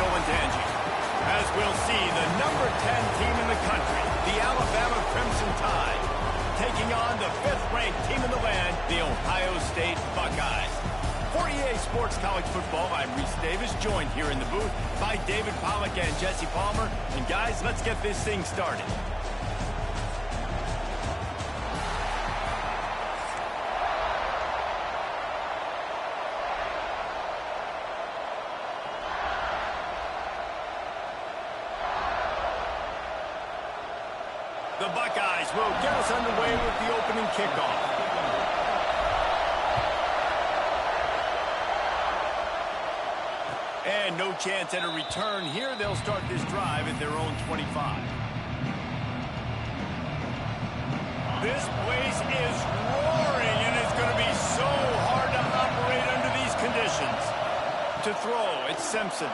Ncaa26. As we'll see, the number 10 team in the country, the Alabama Crimson Tide, taking on the 5th-ranked team in the land, the Ohio State Buckeyes. For EA Sports College Football, I'm Reese Davis, joined here in the booth by David Pollack and Jesse Palmer. And guys, let's get this thing started. The Buckeyes will get us underway with the opening kickoff. And no chance at a return here. They'll start this drive at their own 25. This place is roaring, and it's going to be so hard to operate under these conditions. To throw, it's Simpson.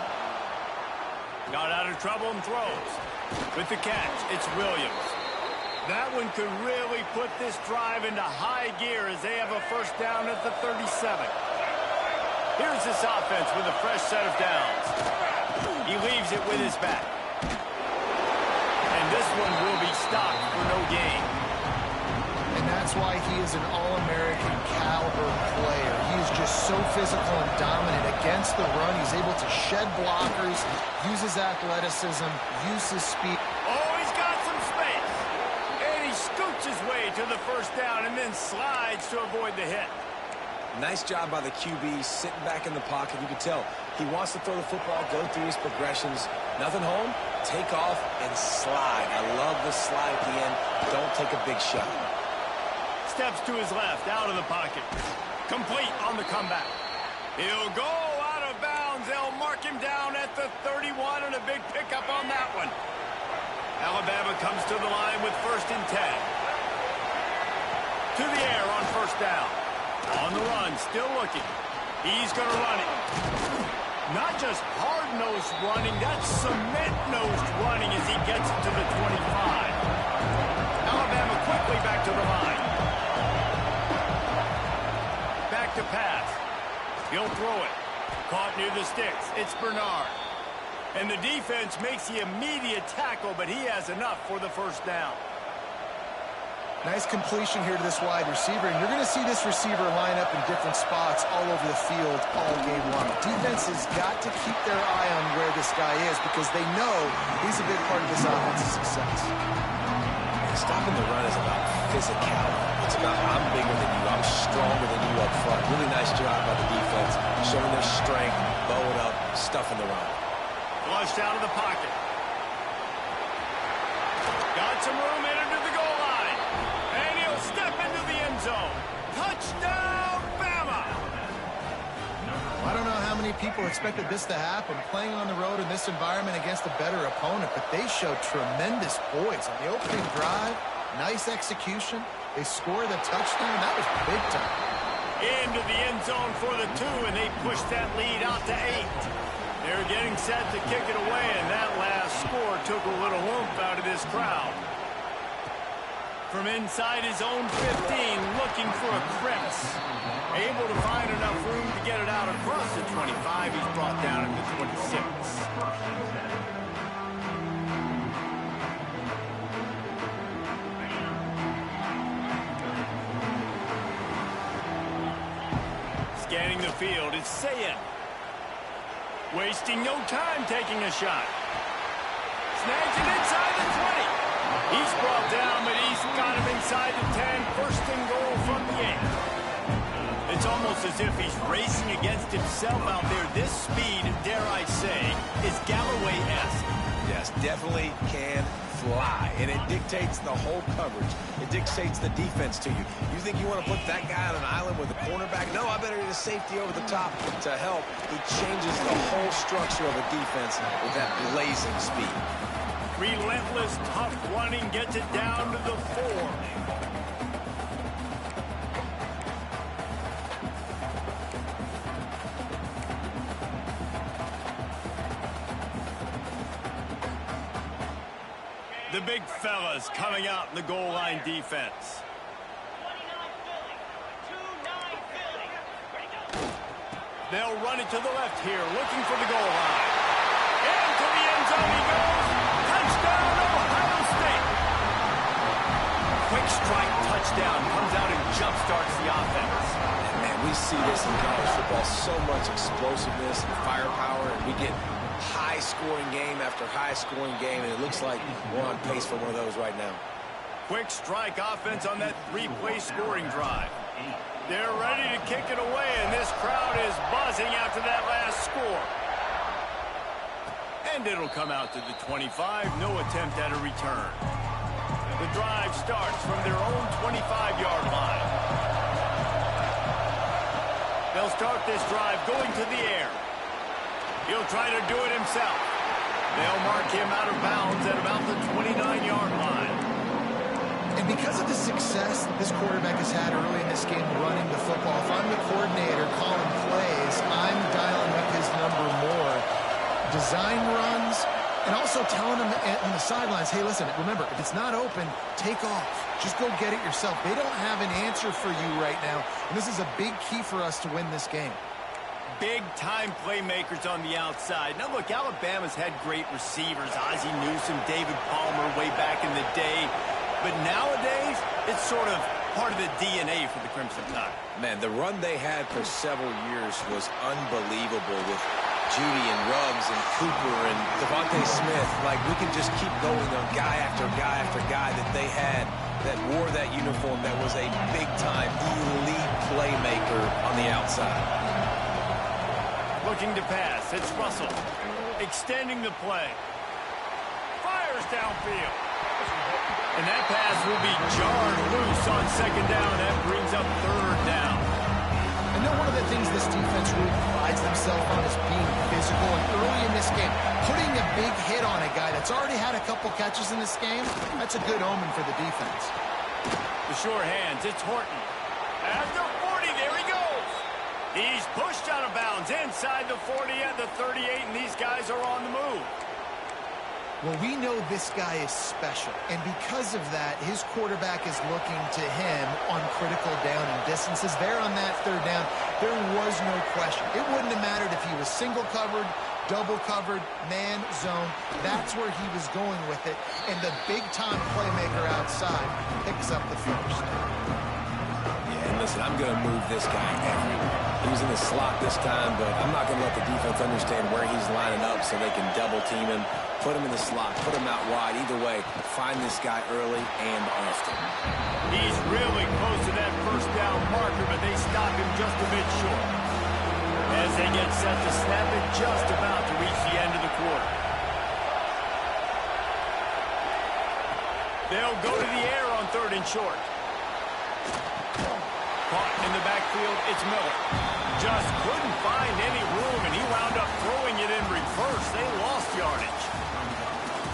Got out of trouble and throws. With the catch, it's Williams. That one could really put this drive into high gear as they have a first down at the 37. Here's this offense with a fresh set of downs. He leaves it with his back. And this one will be stopped for no gain. And that's why he is an All-American caliber player. He is just so physical and dominant against the run. He's able to shed blockers, use his athleticism, use his speed. Oh, he's got some space. And he scoots his way to the first down and then slides to avoid the hit. Nice job by the QB, sitting back in the pocket. You can tell he wants to throw the football, go through his progressions. Nothing home, take off, and slide. I love the slide at the end. Don't take a big shot. Steps to his left, out of the pocket. Complete on the comeback. He'll go out of bounds. They'll mark him down at the 31, and a big pickup on that one. Alabama comes to the line with 1st and 10. To the air on first down. On the run, still looking. He's going to run it. Not just hard-nosed running, that's cement-nosed running as he gets it to the 25. Alabama quickly back to the line. Back to pass. He'll throw it. Caught near the sticks. It's Bernard. And the defense makes the immediate tackle, but he has enough for the first down. Nice completion here to this wide receiver, and you're going to see this receiver line up in different spots all over the field all game long. Defense has got to keep their eye on where this guy is because they know he's a big part of this offense's success. Stopping the run is about physicality. It's about I'm bigger than you, I'm stronger than you up front. Really nice job by the defense, showing their strength, bowing up, stuffing the run. Flushed out of the pocket. Got some room in into the goal line. And he'll step into the end zone. Touchdown, Bama! I don't know how many people expected this to happen, playing on the road in this environment against a better opponent, but they showed tremendous poise. On the opening drive, nice execution. They scored a touchdown. That was big time. Into the end zone for the 2, and they push that lead out to 8. They're getting set to kick it away, and that last score took a little oomph out of this crowd. From inside his own 15, looking for a crevice. Able to find enough room to get it out across the 25. He's brought down at the 26. Scanning the field, it's Sayin. Wasting no time taking a shot. Snags it inside the 20. He's brought down, but he's got him inside the 10. First and goal from the 8. It's almost as if he's racing against himself out there. This speed, dare I say, is Galloway-esque. Yes, definitely can fly, and it dictates the whole coverage. It dictates the defense to you. You think you want to put that guy on an island with a cornerback? No, I better get a safety over the top to help. He changes the whole structure of a defense with that blazing speed. Relentless, tough running gets it down to the 4. The big fellas coming out in the goal line defense. They'll run it to the left here, looking for the goal line. starts the offense. And man, we see this in college football, so much explosiveness and firepower, and we get high-scoring game after high-scoring game, and it looks like we're on pace for one of those right now. Quick strike offense on that 3-play scoring drive. They're ready to kick it away, and this crowd is buzzing after that last score. And it'll come out to the 25. No attempt at a return. The drive starts from their own 25-yard line. They'll start this drive going to the air. He'll try to do it himself. They'll mark him out of bounds at about the 29-yard line. And because of the success this quarterback has had early in this game running the football, if I'm the coordinator calling plays, I'm dialing up his number more. Design runs, and also telling them on the sidelines, hey, listen, remember, if it's not open, take off. Just go get it yourself. They don't have an answer for you right now, and this is a big key for us to win this game. Big-time playmakers on the outside. Now, look, Alabama's had great receivers. Ozzie Newsome, David Palmer way back in the day. But nowadays, it's sort of part of the DNA for the Crimson Tide. Man, the run they had for several years was unbelievable with Judy and Ruggs and Cooper and Devontae Smith. Like, we can just keep going on guy after guy after guy that they had that wore that uniform that was a big-time elite playmaker on the outside. Looking to pass. It's Russell. Extending the play. Fires downfield. And that pass will be jarred loose on second down. That brings up third down. I know one of the things this defense really prides themselves on is being physical. And early in this game, putting a big hit on a guy that's already had a couple catches in this game, that's a good omen for the defense. The sure hands. It's Horton. At the 40, there he goes. He's pushed out of bounds inside the 40 at the 38, and these guys are on the move. Well, we know this guy is special, and because of that, his quarterback is looking to him on critical down and distances. There on that third down, there was no question. It wouldn't have mattered if he was single covered, double covered, man, zone. That's where he was going with it, and the big-time playmaker outside picks up the first. Yeah, and listen, I'm going to move this guy everywhere. He's in the slot this time, but I'm not going to let the defense understand where he's lining up so they can double-team him, put him in the slot, put him out wide. Either way, find this guy early and often. He's really close to that first down marker, but they stop him just a bit short. As they get set to snap it, just about to reach the end of the quarter. They'll go to the air on third and short. Caught in the backfield, it's Miller. Just couldn't find any room, and he wound up throwing it in reverse. They lost yardage.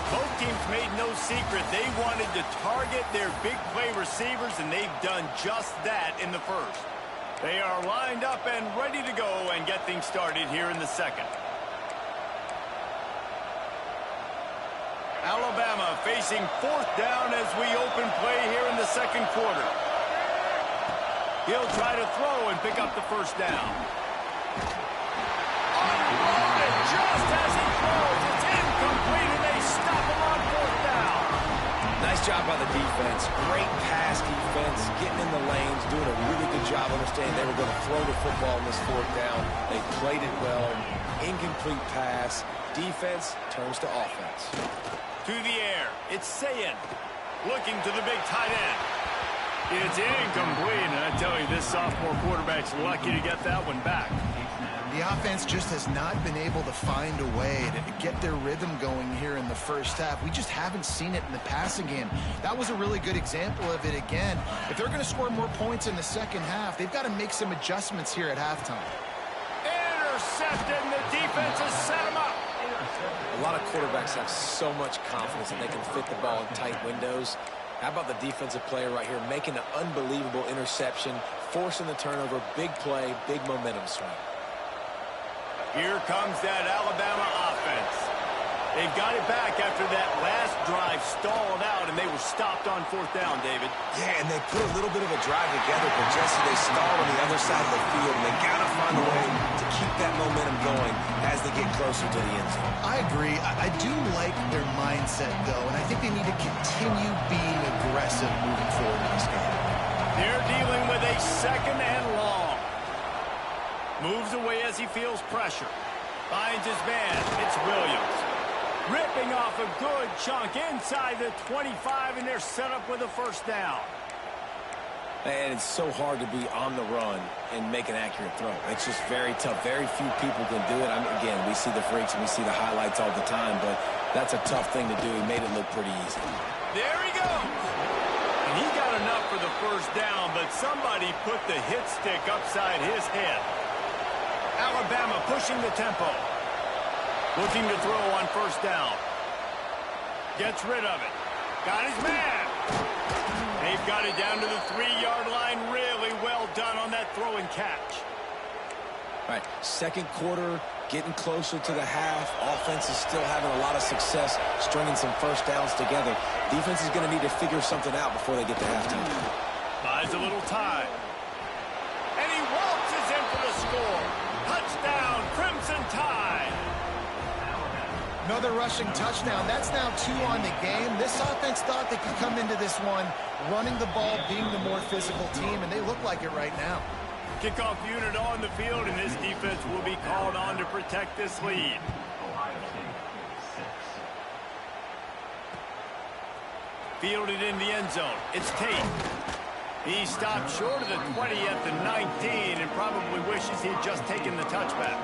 Both teams made no secret. They wanted to target their big play receivers, and they've done just that in the first. They are lined up and ready to go and get things started here in the second. Alabama facing fourth down as we open play here in the second quarter. He'll try to throw and pick up the first down. Unloaded just as he throws. It's incomplete, and they stop him on fourth down. Nice job by the defense. Great pass defense, getting in the lanes, doing a really good job understanding they were going to throw the football in this fourth down. They played it well. Incomplete pass. Defense turns to offense. To the air. It's Sayin looking to the big tight end. It's incomplete, and I tell you, this sophomore quarterback's lucky to get that one back. The offense just has not been able to find a way to get their rhythm going here in the first half. We just haven't seen it in the passing game. That was a really good example of it again. If they're going to score more points in the second half, they've got to make some adjustments here at halftime. Intercepted, and the defense has set him up. A lot of quarterbacks have so much confidence that they can fit the ball in tight windows. How about the defensive player right here making an unbelievable interception, forcing the turnover, big play, big momentum swing. Here comes that Alabama offense. They've got it back after that last drive stalled out, and they were stopped on fourth down, David. Yeah, and they put a little bit of a drive together, but Jesse, they stalled on the other side of the field, and they got to find a way to keep that momentum going as they get closer to the end zone. I agree. I do like their mindset, though, and I think they need to continue being aggressive moving forward in this game. They're dealing with a second and long. Moves away as he feels pressure. Finds his man. It's Williams. Ripping off a good chunk inside the 25, and they're set up with a first down. And it's so hard to be on the run and make an accurate throw. It's just very tough. Very few people can do it. Again, we see the freaks and we see the highlights all the time, but that's a tough thing to do. He made it look pretty easy. There he goes. And he got enough for the first down, but somebody put the hit stick upside his head. Alabama pushing the tempo. Looking to throw on first down. Gets rid of it. Got his man. They've got it down to the 3-yard line. Really well done on that throw and catch. All right, second quarter, getting closer to the half. Offense is still having a lot of success stringing some first downs together. Defense is going to need to figure something out before they get to halftime. Buys a little time. And he waltzes in for the score. Touchdown, Crimson Tide. Another rushing touchdown. That's now 2 on the game. This offense thought they could come into this one running the ball, being the more physical team, and they look like it right now. Kickoff unit on the field, and this defense will be called on to protect this lead. Fielded in the end zone. It's Tate. He stopped short of the 20 at the 19 and probably wishes he'd just taken the touchback.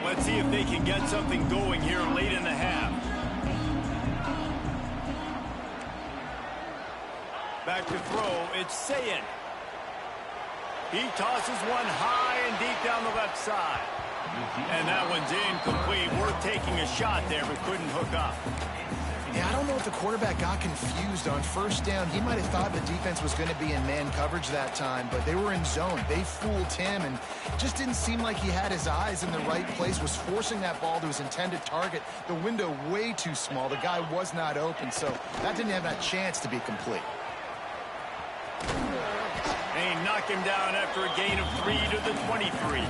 Let's see if they can get something going here late in the half. Back to throw, it's Sayin. He tosses one high and deep down the left side. And that one's incomplete. Worth taking a shot there, but couldn't hook up. Yeah, I don't know if the quarterback got confused on first down. He might have thought the defense was going to be in man coverage that time, but they were in zone. They fooled him and just didn't seem like he had his eyes in the right place, was forcing that ball to his intended target. The window way too small. The guy was not open, so that didn't have that chance to be complete. They knock him down after a gain of 3 to the 23.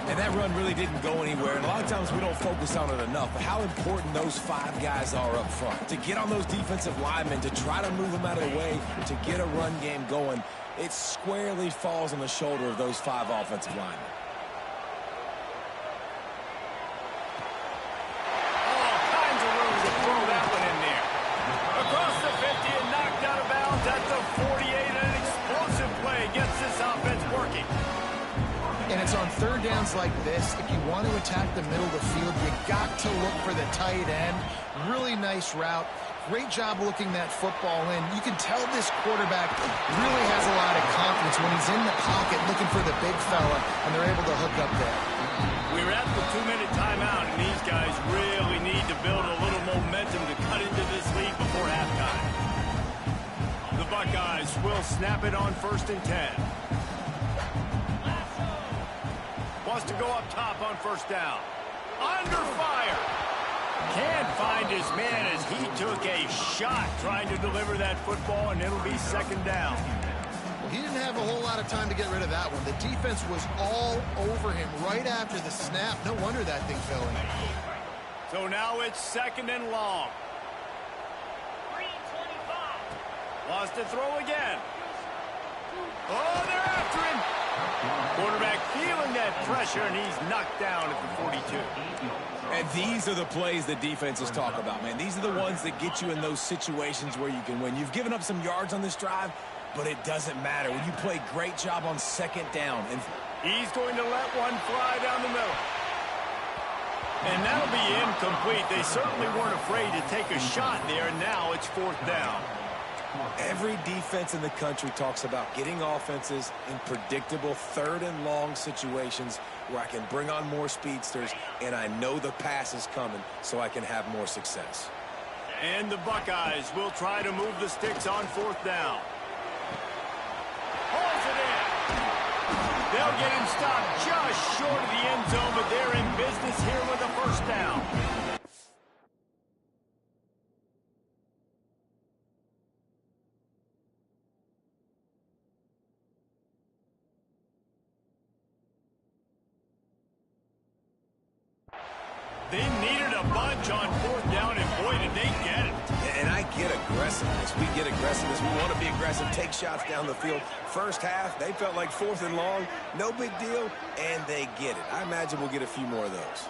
And that run really didn't go anywhere. And a lot of times we don't focus on it enough. But how important those 5 guys are up front. To get on those defensive linemen, to try to move them out of the way, to get a run game going, it squarely falls on the shoulder of those 5 offensive linemen. All kinds of room to throw that one in there. Across the 50 and knocked out of bounds at the 48. An explosive play gets this offense working. And it's on third downs like this. If you want to attack the middle of the field, you got to look for the tight end. Really nice route. Great job looking that football in. You can tell this quarterback really has a lot of confidence when he's in the pocket looking for the big fella, and they're able to hook up there. We're at the 2-minute timeout, and these guys really need to build a little momentum to cut into this lead before halftime. The Buckeyes will snap it on 1st and 10. Wants to go up top on first down. Under fire. Can't find his man as he took a shot trying to deliver that football, and it'll be second down. Well, he didn't have a whole lot of time to get rid of that one. The defense was all over him right after the snap. No wonder that thing fell in. So now it's second and long. Wants to throw again. Oh, they're after him. Quarterback feeling that pressure, and he's knocked down at the 42. And these are the plays that defenses talk about, man. These are the ones that get you in those situations where you can win. You've given up some yards on this drive, but it doesn't matter. When you play great job on second down. And he's going to let one fly down the middle. And that'll be incomplete. They certainly weren't afraid to take a shot there, and now it's 4th down. Every defense in the country talks about getting offenses in predictable 3rd and long situations where I can bring on more speedsters and I know the pass is coming so I can have more success. And the Buckeyes will try to move the sticks on 4th down. Pulls it in. They'll get him stopped just short of the end zone, but they're in business here with a first down. They needed a bunch on fourth down, and boy, did they get it. And I get aggressiveness. We get aggressiveness. We want to be aggressive, take shots down the field. First half, they felt like fourth and long. No big deal, and they get it. I imagine we'll get a few more of those.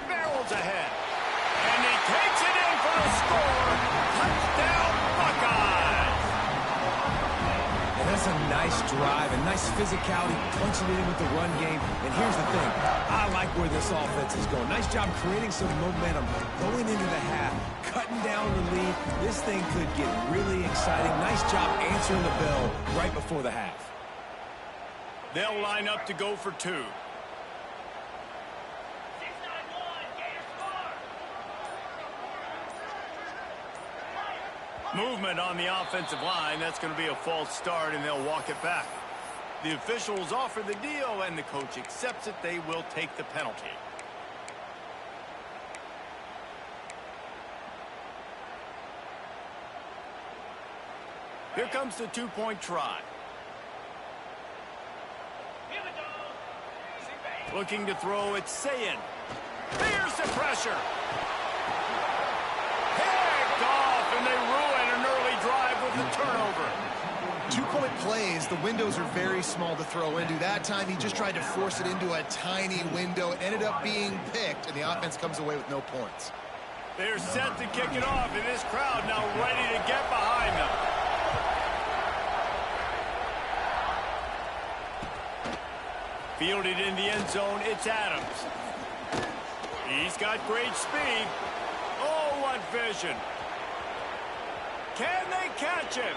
Barrels ahead. And he takes it in for the score. Touchdown, Buckeyes. And that's a nice drive, a nice physicality, punching it in with the run game. And here's the thing. I like where this offense is going. Nice job creating some momentum, going into the half, cutting down the lead. This thing could get really exciting. Nice job answering the bell right before the half. They'll line up to go for two. Movement on the offensive line. That's going to be a false start, and they'll walk it back. The officials offer the deal, and the coach accepts it. They will take the penalty. Here comes the two-point try. Looking to throw, it's Sayin. Here's the pressure. Picked off, and they ruin an early drive with the turnover. 2-point plays, the windows are very small to throw into. That time, he just tried to force it into a tiny window. It ended up being picked, and the offense comes away with no points. They're set to kick it off, and this crowd now ready to get behind them. Fielded in the end zone, it's Adams. He's got great speed. Oh, what vision. Can they catch him?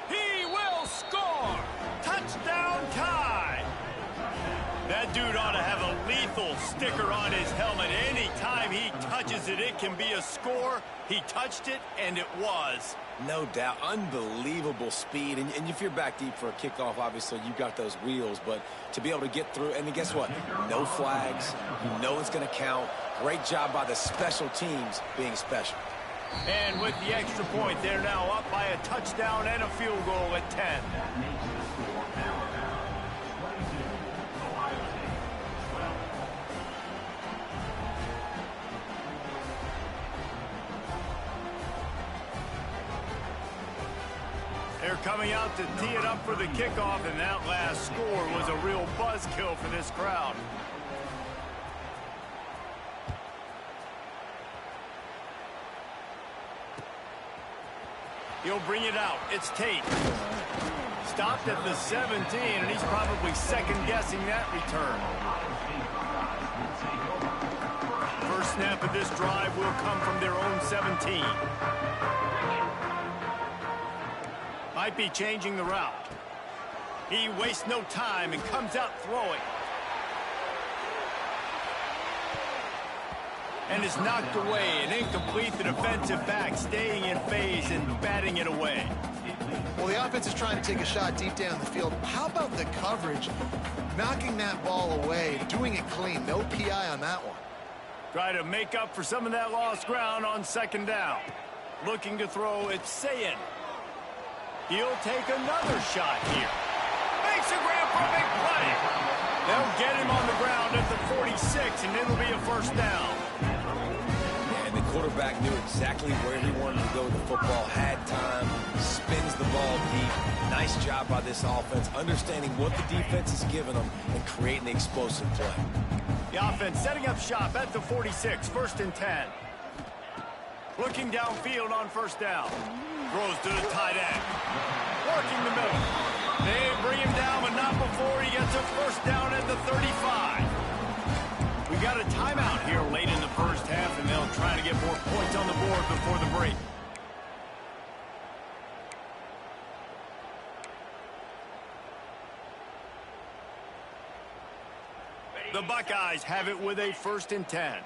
He will score. Touchdown tie. That dude ought to have a lethal sticker on his helmet. Anytime he touches it, it can be a score. He touched it, and it was. No doubt. Unbelievable speed. And if you're back deep for a kickoff, obviously you got those wheels. But to be able to get through, and then guess what? No flags. You know it's going to count. Great job by the special teams being special. And with the extra point, they're now up by a touchdown and a field goal at 10. They're coming out to tee it up for the kickoff, and that last score was a real buzzkill for this crowd. He'll bring it out. It's Tate. Stopped at the 17, and he's probably second-guessing that return. First snap of this drive will come from their own 17. Might be changing the route. He wastes no time and comes out throwing. And is knocked away and incomplete. The defensive back staying in phase and batting it away. Well, the offense is trying to take a shot deep down the field. How about the coverage? Knocking that ball away, doing it clean. No PI on that one. Try to make up for some of that lost ground on second down. Looking to throw, it's Sayin. He'll take another shot here. Makes a grab for a big play. They'll get him on the ground at the 46, and it'll be a first down. And the quarterback knew exactly where he wanted to go with the football, had time, spins the ball deep. Nice job by this offense, understanding what the defense is giving them and creating the explosive play. The offense setting up shop at the 46, first and 10. Looking downfield on first down. Throws to the tight end. Working the middle. They bring him down, but not before he gets a first down at the 35. We got a timeout here late in the first half, and they'll try to get more points on the board before the break. The Buckeyes have it with a first and 10.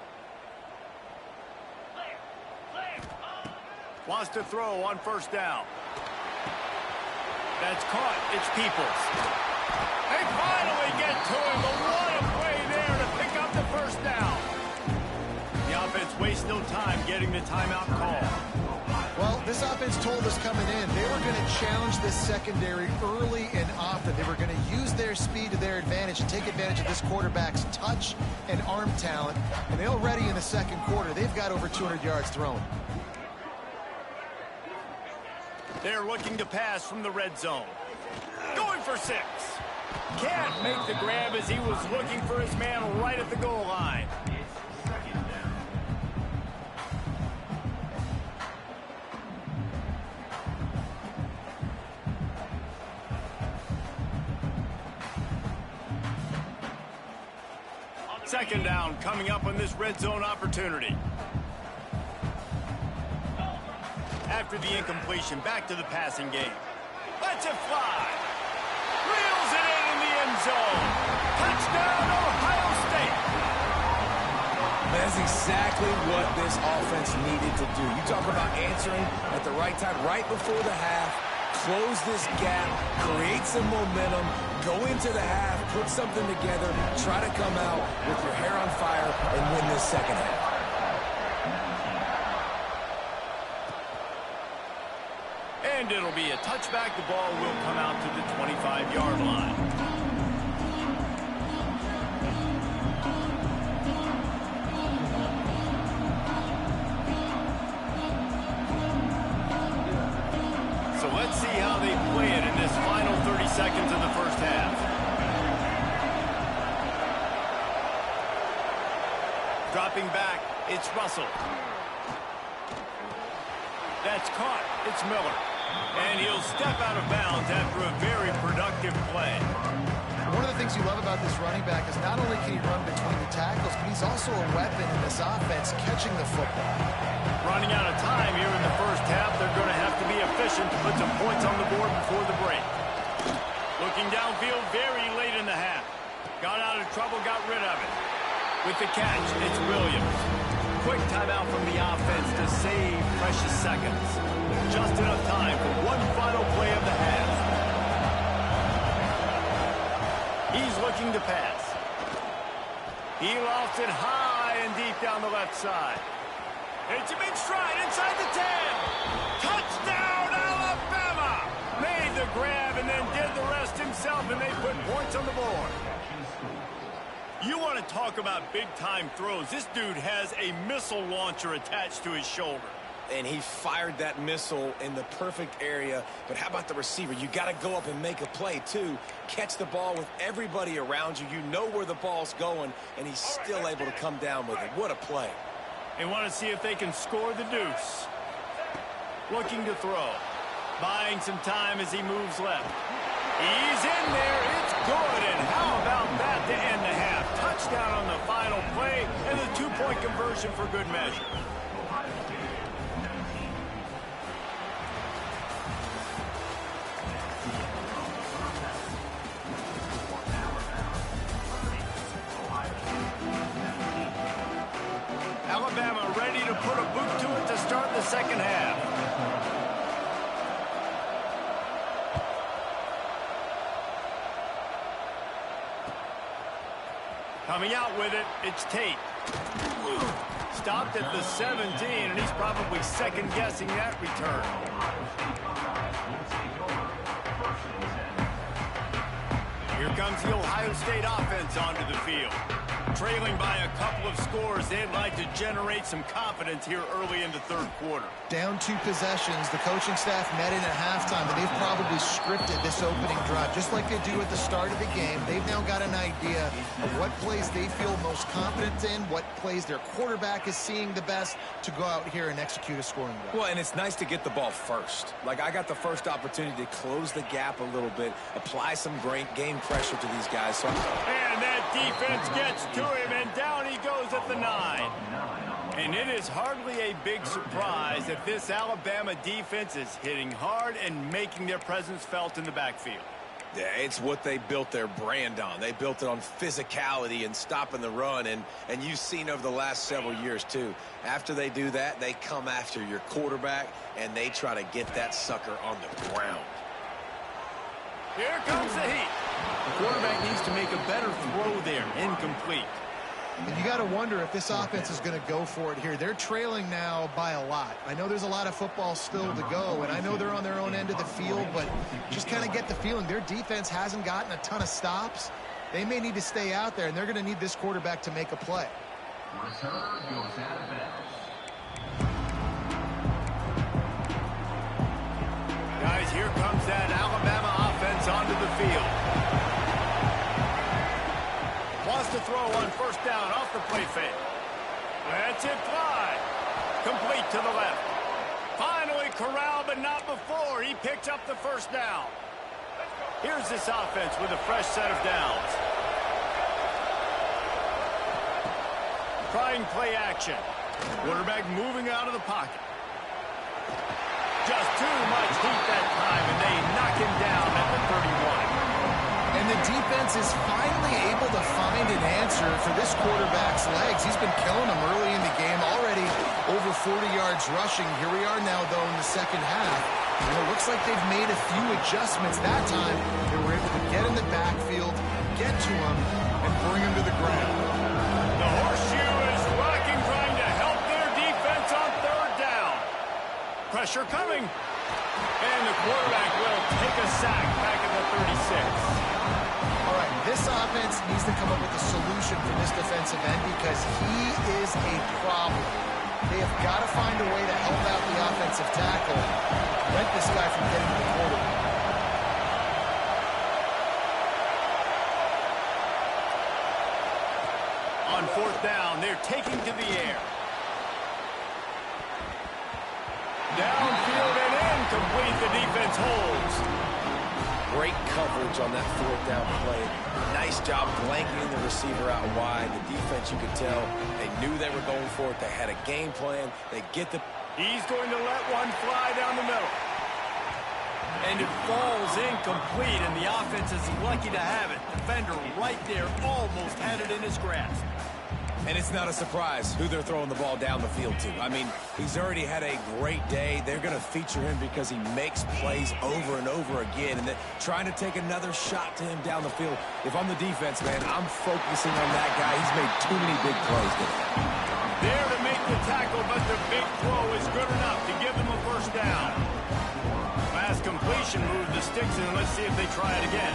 Wants to throw on first down. That's caught. It's Peoples. They finally get to him, but what a play there to pick up the first down. The offense wastes no time getting the timeout call. Well, this offense told us coming in they were going to challenge this secondary early and often. They were going to use their speed to their advantage and take advantage of this quarterback's touch and arm talent. And they already in the second quarter, they've got over 200 yards thrown. They're looking to pass from the red zone. Going for 6. Can't make the grab as he was looking for his man right at the goal line. Second down coming up on this red zone opportunity. After the incompletion, back to the passing game. Lets it fly. Reels it in the end zone. Touchdown, Ohio State. That's exactly what this offense needed to do. You talk about answering at the right time, right before the half, close this gap, create some momentum, go into the half, put something together, try to come out with your hair on fire and win this second half. And it'll be a touchback. The ball will come out to the 25-yard line. So let's see how they play it in this final 30 seconds of the first half. Dropping back, it's Russell. That's caught. It's Miller. And he'll step out of bounds after a very productive play. One of the things you love about this running back is not only can he run between the tackles, but he's also a weapon in this offense catching the football. Running out of time here in the first half, they're going to have to be efficient to put some points on the board before the break. Looking downfield very late in the half. Got out of trouble, got rid of it. With the catch, it's Williams. Quick timeout from the offense to save precious seconds. Just enough time for one final play of the half. He's looking to pass. He lofts it high and deep down the left side. It's him in stride inside the 10. Touchdown, Alabama! Made the grab and then did the rest himself, and they put points on the board. You want to talk about big-time throws. This dude has a missile launcher attached to his shoulder. And he fired that missile in the perfect area. But how about the receiver? You got to go up and make a play, too. Catch the ball with everybody around you. You know where the ball's going, and he's still able to come down with it. What a play. They want to see if they can score the deuce. Looking to throw. Buying some time as he moves left. He's in there. It's good. And how about that to end the half? Touchdown on the final play and the two-point conversion for good measure. Alabama ready to put a boot to it to start the second half. Coming out with it, it's Tate. Stopped at the 17, and he's probably second-guessing that return. Here comes the Ohio State offense onto the field. Trailing by a couple of scores, they'd like to generate some confidence here early in the third quarter. Down 2 possessions, the coaching staff met in at halftime, and they've probably scripted this opening drive. Just like they do at the start of the game, they've now got an idea of what plays they feel most confident in, what plays their quarterback is seeing the best to go out here and execute a scoring drive. Well, and it's nice to get the ball first. Like, I got the first opportunity to close the gap a little bit, apply some great game pressure to these guys. So and that defense gets to him, and down he goes at the 9. And it is hardly a big surprise that this Alabama defense is hitting hard and making their presence felt in the backfield. Yeah, it's what they built their brand on. They built it on physicality and stopping the run, and you've seen over the last several years, too. After they do that, they come after your quarterback, and they try to get that sucker on the ground. Here comes the heat. The quarterback needs to make a better throw there. Incomplete. And you got to wonder if this offense is going to go for it here. They're trailing now by a lot. I know there's a lot of football still to go, and I know they're on their own end of the field, but just kind of get the feeling their defense hasn't gotten a ton of stops. They may need to stay out there, and they're going to need this quarterback to make a play. Guys, here comes that Alabama offense onto the field. Wants to throw on first down off the play fake. Lets it fly. Complete to the left. Finally corralled, but not before. He picks up the first down. Here's this offense with a fresh set of downs. Trying play action. Quarterback moving out of the pocket. Just too much heat that time, and they knock him down at the 31. And the defense is finally able to find an answer for this quarterback's legs. He's been killing them early in the game, already over 40 yards rushing. Here we are now, though, in the second half. And it looks like they've made a few adjustments. That time, they were able to get in the backfield, get to him, and bring him to the ground. The horseshoe is rocking, trying to help their defense on third down. Pressure coming. And the quarterback will take a sack back at the 36. All right, this offense needs to come up with a solution for this defensive end because he is a problem. They have got to find a way to help out the offensive tackle, prevent this guy from getting to the quarterback. On fourth down, they're taking to the air. Downfield and incomplete. The defense holds. Great coverage on that fourth down play. Nice job blanketing the receiver out wide. The defense, you could tell, they knew they were going for it. They had a game plan. They get the... He's going to let one fly down the middle. And it falls incomplete, and the offense is lucky to have it. Defender right there almost had it in his grasp. And it's not a surprise who they're throwing the ball down the field to. I mean, he's already had a great day. They're going to feature him because he makes plays over and over again. And they're trying to take another shot to him down the field. If I'm the defense, man, I'm focusing on that guy. He's made too many big plays today. There to make the tackle, but the big throw is good enough to give them a first down. Fast completion moved the sticks in. Let's see if they try it again.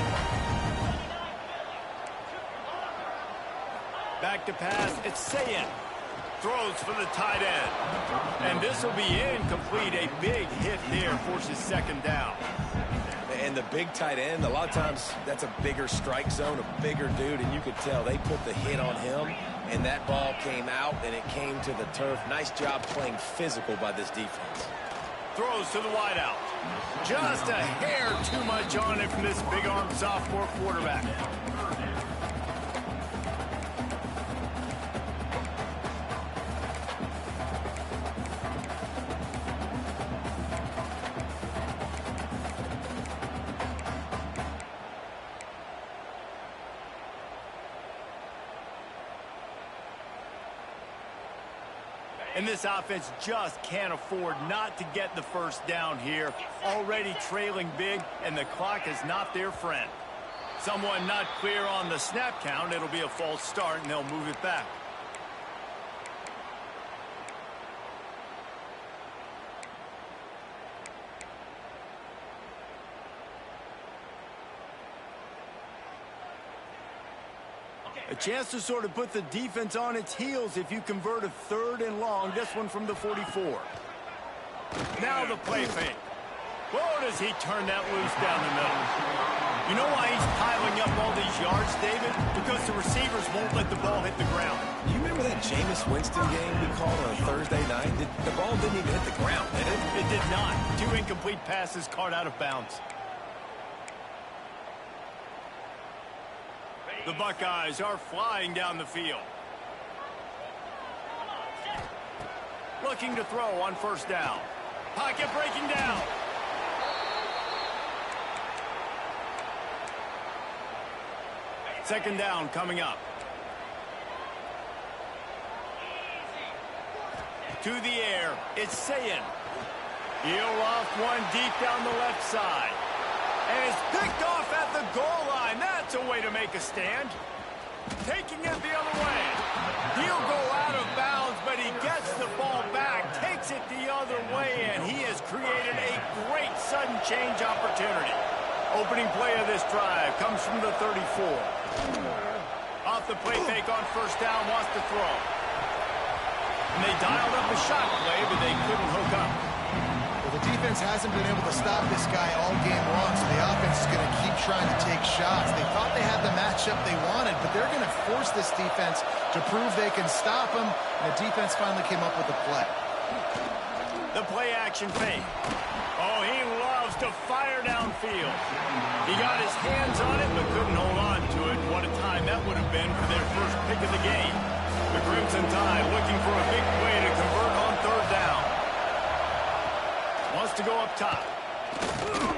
Back to pass, it's Ncaa26. Throws for the tight end. And this will be incomplete. A big hit there forces second down. And the big tight end, a lot of times that's a bigger strike zone, a bigger dude, and you could tell they put the hit on him, and that ball came out, and it came to the turf. Nice job playing physical by this defense. Throws to the wideout. Just a hair too much on it from this big-armed sophomore quarterback. And this offense just can't afford not to get the first down here. Already trailing big, and the clock is not their friend. Someone not clear on the snap count. It'll be a false start, and they'll move it back. A chance to sort of put the defense on its heels if you convert a third and long. This one from the 44. Now the play fake. Whoa, does he turn that loose down the middle. You know why he's piling up all these yards, David? Because the receivers won't let the ball hit the ground. You remember that Jameis Winston game we called on a Thursday night? The ball didn't even hit the ground, did it? It did not. 2 incomplete passes caught out of bounds. The Buckeyes are flying down the field. Looking to throw on first down. Pocket breaking down. Second down coming up. To the air, it's Ncaa26. He'll loft one deep down the left side. And it's picked off at the goal line. That's a way to make a stand. Taking it the other way. He'll go out of bounds, but he gets the ball back, takes it the other way, and he has created a great sudden change opportunity. Opening play of this drive comes from the 34. Off the play fake on first down, wants to throw. And they dialed up a shot play, but they couldn't hook up. Well, the defense hasn't been able to stop this guy all game long, so the offense is going to keep trying to take shots. They thought they had the matchup they wanted, but they're going to force this defense to prove they can stop him, and the defense finally came up with the play. The play action fake. Oh, he loves to fire downfield. He got his hands on it, but couldn't hold on to it. What a time that would have been for their first pick of the game. The Crimson Tide looking for a big play to convert on third down. Wants to go up top.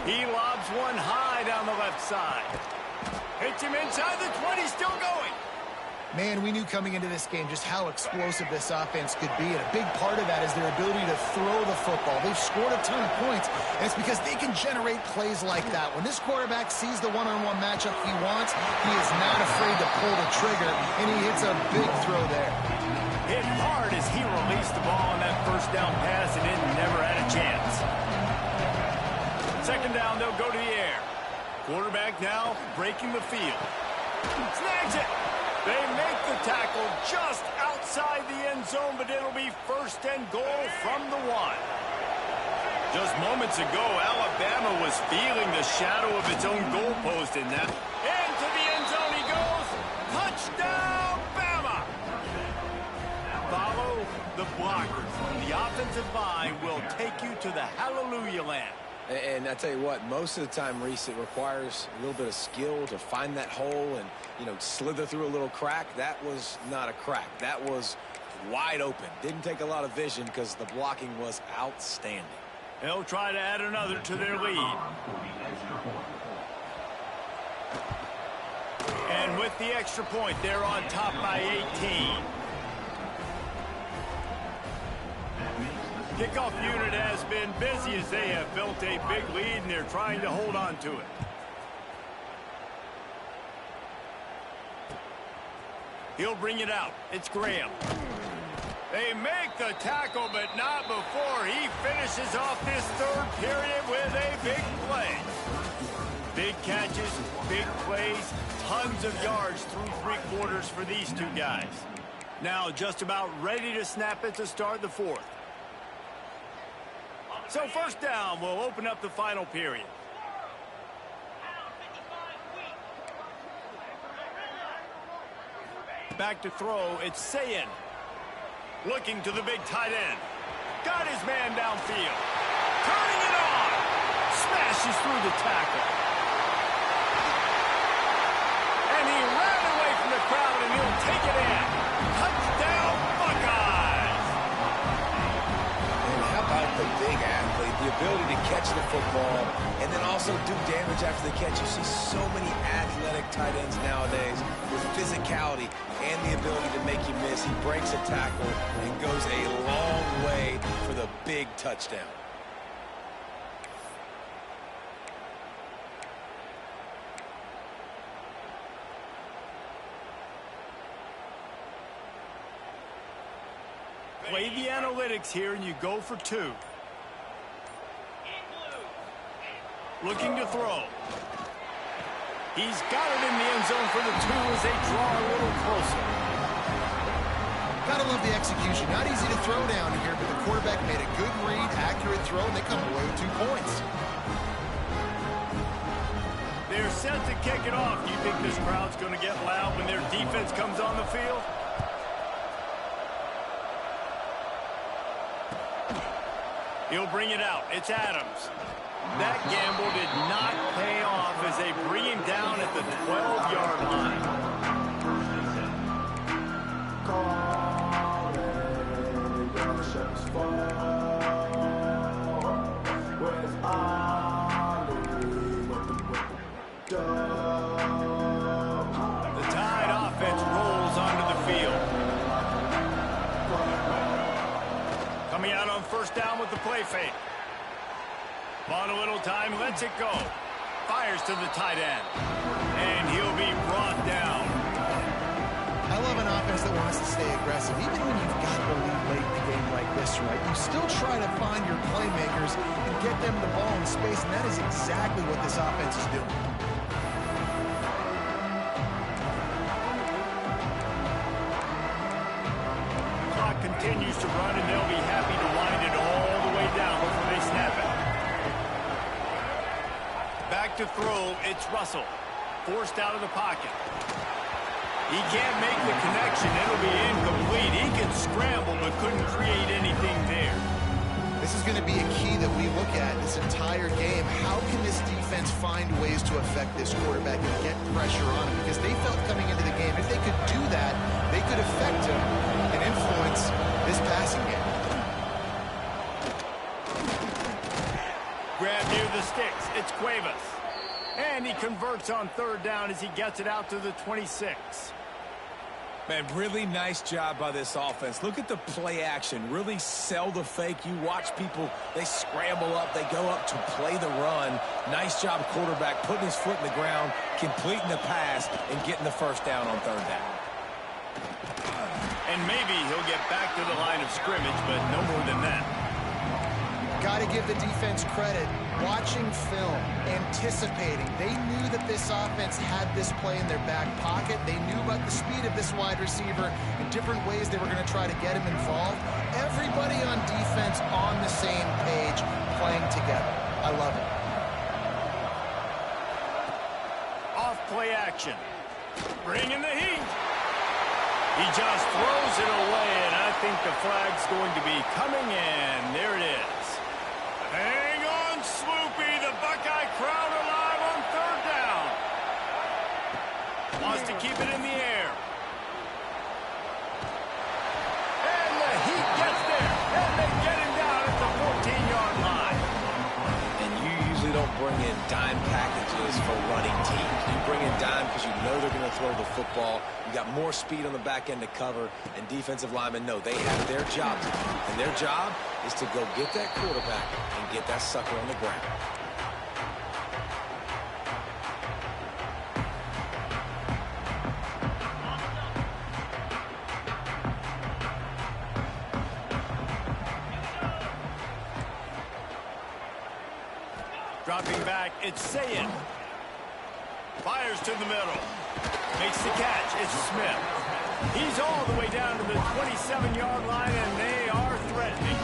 He lobs one high down the left side. Hits him inside the 20, still going. Man, we knew coming into this game just how explosive this offense could be, and a big part of that is their ability to throw the football. They've scored a ton of points, and it's because they can generate plays like that. When this quarterback sees the one-on-one matchup he wants, he is not afraid to pull the trigger, and he hits a big throw there. Hit hard as he released the ball on that first down pass, and it never had a chance. Second down, they'll go to the air. Quarterback now breaking the field. Snags it. They make the tackle just outside the end zone, but it'll be first and goal from the 1. Just moments ago, Alabama was feeling the shadow of its own goalpost in that. Into the end zone he goes. Touchdown, Bama! Follow the blockers. The offensive line will take you to the hallelujah land. And I tell you what, most of the time, Reese, it requires a little bit of skill to find that hole and, slither through a little crack. That was not a crack. That was wide open. Didn't take a lot of vision because the blocking was outstanding. They'll try to add another to their lead. And with the extra point, they're on top by 18. Kickoff unit has been busy as they have built a big lead, and they're trying to hold on to it. He'll bring it out. It's Graham. They make the tackle, but not before he finishes off this third period with a big play. Big catches, big plays, tons of yards through three quarters for these two guys. Now just about ready to snap it to start the fourth. So first down will open up the final period. Back to throw, it's Sayin. Looking to the big tight end. Got his man downfield. Turning it on. Smashes through the tackle. And he ran away from the crowd, and he'll take it in. Touchdown, Buckeyes! And how about the big athlete, the ability to catch the football and then also do damage after the catch. You see so many athletic tight ends nowadays with physicality and the ability to make you miss. He breaks a tackle and goes a long way for the big touchdown. Play the analytics here, and you go for two. Looking to throw. He's got it in the end zone for the two as they draw a little closer. Gotta love the execution. Not easy to throw down here, but the quarterback made a good read, accurate throw, and they come away with 2 points. They're set to kick it off. Do you think this crowd's going to get loud when their defense comes on the field? He'll bring it out. It's Adams. That gamble did not pay off as they bring him down at the 12-yard line. The Tide offense rolls onto the field. Coming out on first down with the play fake. Bought a little time, lets it go. Fires to the tight end. And he'll be brought down. have an offense that wants to stay aggressive. Even when you've got the lead late in the game like this, right, you still try to find your playmakers and get them the ball in space, and that is exactly what this offense is doing. Clock continues to run, and they'll be happy to wind it all the way down before they snap it. Back to throw, it's Russell. Forced out of the pocket. He can't make the connection. It'll be incomplete. He can scramble, but couldn't create anything there. This is going to be a key that we look at this entire game. How can this defense find ways to affect this quarterback and get pressure on him? Because they felt coming into the game, if they could do that, they could affect him and influence this passing game. Grab near the sticks. It's Cuevas. And he converts on third down as he gets it out to the 26. Man, really nice job by this offense. Look at the play action. Really sell the fake. You watch people, they scramble up, they go up to play the run. Nice job, quarterback, putting his foot in the ground, completing the pass, and getting the first down on third down. And maybe he'll get back to the line of scrimmage, but no more than that. Got to give the defense credit. Watching film, anticipating. They knew that this offense had this play in their back pocket. They knew about the speed of this wide receiver and different ways they were going to try to get him involved. Everybody on defense on the same page, playing together. I love it. Off play action. Bringing the heat. He just throws it away, and I think the flag's going to be coming in. There it is. Hang on, Sloopy. The Buckeye crowd alive on third down. Wants to keep it in the air. And the Heat gets there. And they get him down at the 14-yard line. And you usually don't bring in dime packages for running teams. You bring in dime because you know they're going to throw the football. You got more speed on the back end to cover, and defensive linemen know they have their job to do. And their job is to go get that quarterback and get that sucker on the ground. Dropping back, it's Sayin. Fires to the middle. Makes the catch. It's Smith. He's all the way down to the 27-yard line, and they are threatening.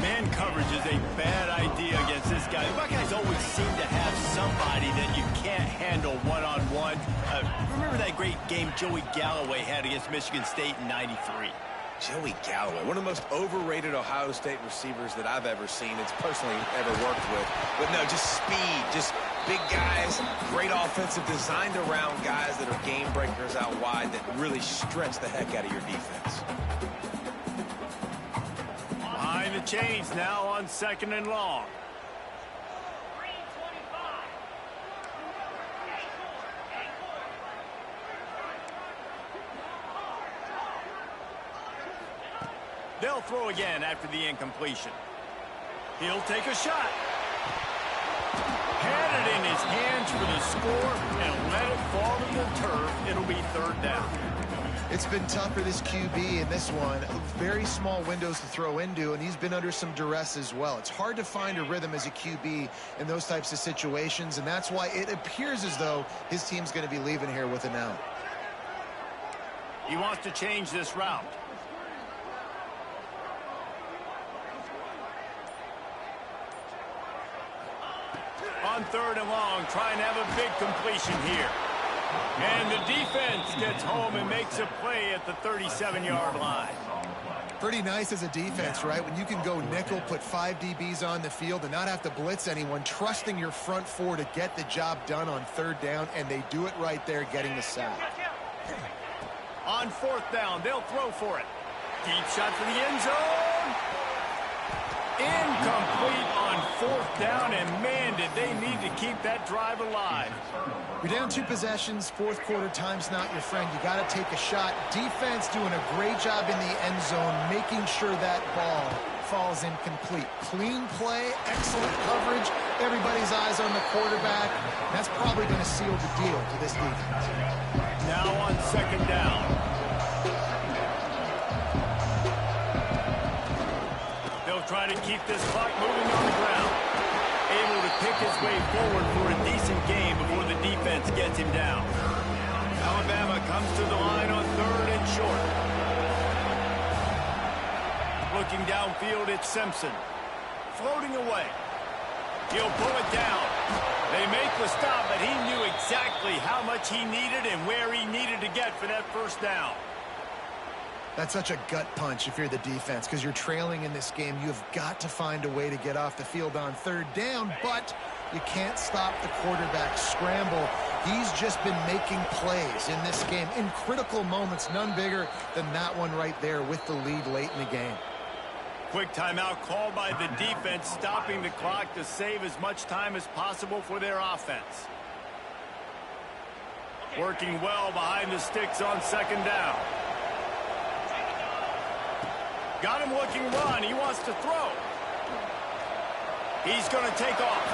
Man coverage is a bad idea against this guy. The Buckeyes always seem to have somebody that you can't handle one-on-one. Remember that great game Joey Galloway had against Michigan State in '93? Joey Galloway, one of the most overrated Ohio State receivers that I've ever seen. It's personally ever worked with. But no, just speed, just big guys, great offensive, designed around guys that are game breakers out wide that really stretch the heck out of your defense. Behind the chains now on 2nd and long. They'll throw again after the incompletion. He'll take a shot. Had it in his hands for the score and let it fall to the turf. It'll be third down. It's been tough for this QB in this one. Very small windows to throw into, and he's been under some duress as well. It's hard to find a rhythm as a QB in those types of situations, and that's why it appears as though his team's going to be leaving here with an out. He wants to change this route. On 3rd and long, trying to have a big completion here. And the defense gets home and makes a play at the 37-yard line. Pretty nice as a defense, right? When you can go nickel, put 5 DBs on the field and not have to blitz anyone, trusting your front four to get the job done on 3rd down, and they do it right there, getting the sack. On 4th down, they'll throw for it. Deep shot for the end zone. Incomplete on 4th down, and man, did they need to keep that drive alive. You're down 2 possessions, 4th quarter, time's not your friend. You got to take a shot. Defense doing a great job in the end zone, making sure that ball falls incomplete. Clean play, excellent coverage, everybody's eyes on the quarterback. That's probably going to seal the deal to this defense. Now on 2nd down. try to keep this clock moving on the ground. Able to pick his way forward for a decent game before the defense gets him down. Alabama comes to the line on 3rd and short. Looking downfield, it's Simpson. Floating away. He'll pull it down. They make the stop, but he knew exactly how much he needed and where he needed to get for that first down. That's such a gut punch if you're the defense, because you're trailing in this game. You've got to find a way to get off the field on 3rd down, but you can't stop the quarterback scramble. He's just been making plays in this game in critical moments, none bigger than that one right there with the lead late in the game. Quick timeout called by the defense, stopping the clock to save as much time as possible for their offense. Working well behind the sticks on 2nd down. Got him looking run. He wants to throw. He's going to take off.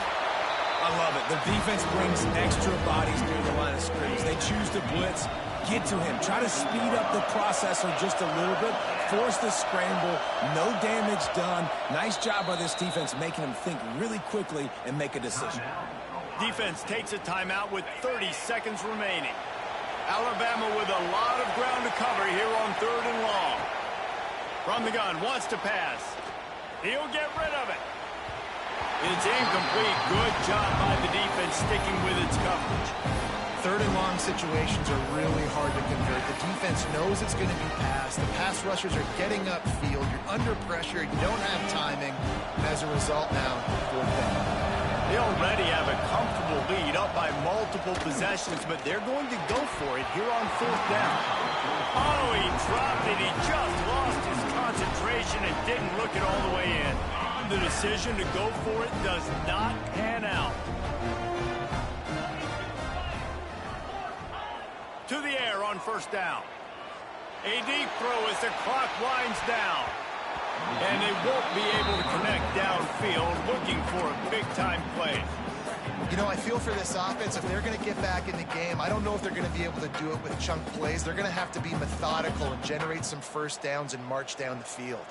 I love it. The defense brings extra bodies near the line of scrimmage. They choose to blitz. Get to him. Try to speed up the processor just a little bit. Force the scramble. No damage done. Nice job by this defense making him think really quickly and make a decision. Defense takes a timeout with 30 seconds remaining. Alabama with a lot of ground to cover here on 3rd and long. From the gun, wants to pass. He'll get rid of it. It's incomplete. Good job by the defense sticking with its coverage. 3rd and long situations are really hard to convert. The defense knows it's going to be passed. The pass rushers are getting upfield. You're under pressure. You don't have timing. And as a result now, 4th down. They already have a comfortable lead up by multiple possessions, but they're going to go for it here on 4th down. Oh, he dropped it. He just lost his concentration and didn't look it all the way in. The decision to go for it does not pan out. To the air on 1st down. A deep throw as the clock winds down. And they won't be able to connect downfield, looking for a big-time play. You know, I feel for this offense, if they're going to get back in the game, I don't know if they're going to be able to do it with chunk plays. They're going to have to be methodical and generate some 1st downs and march down the field.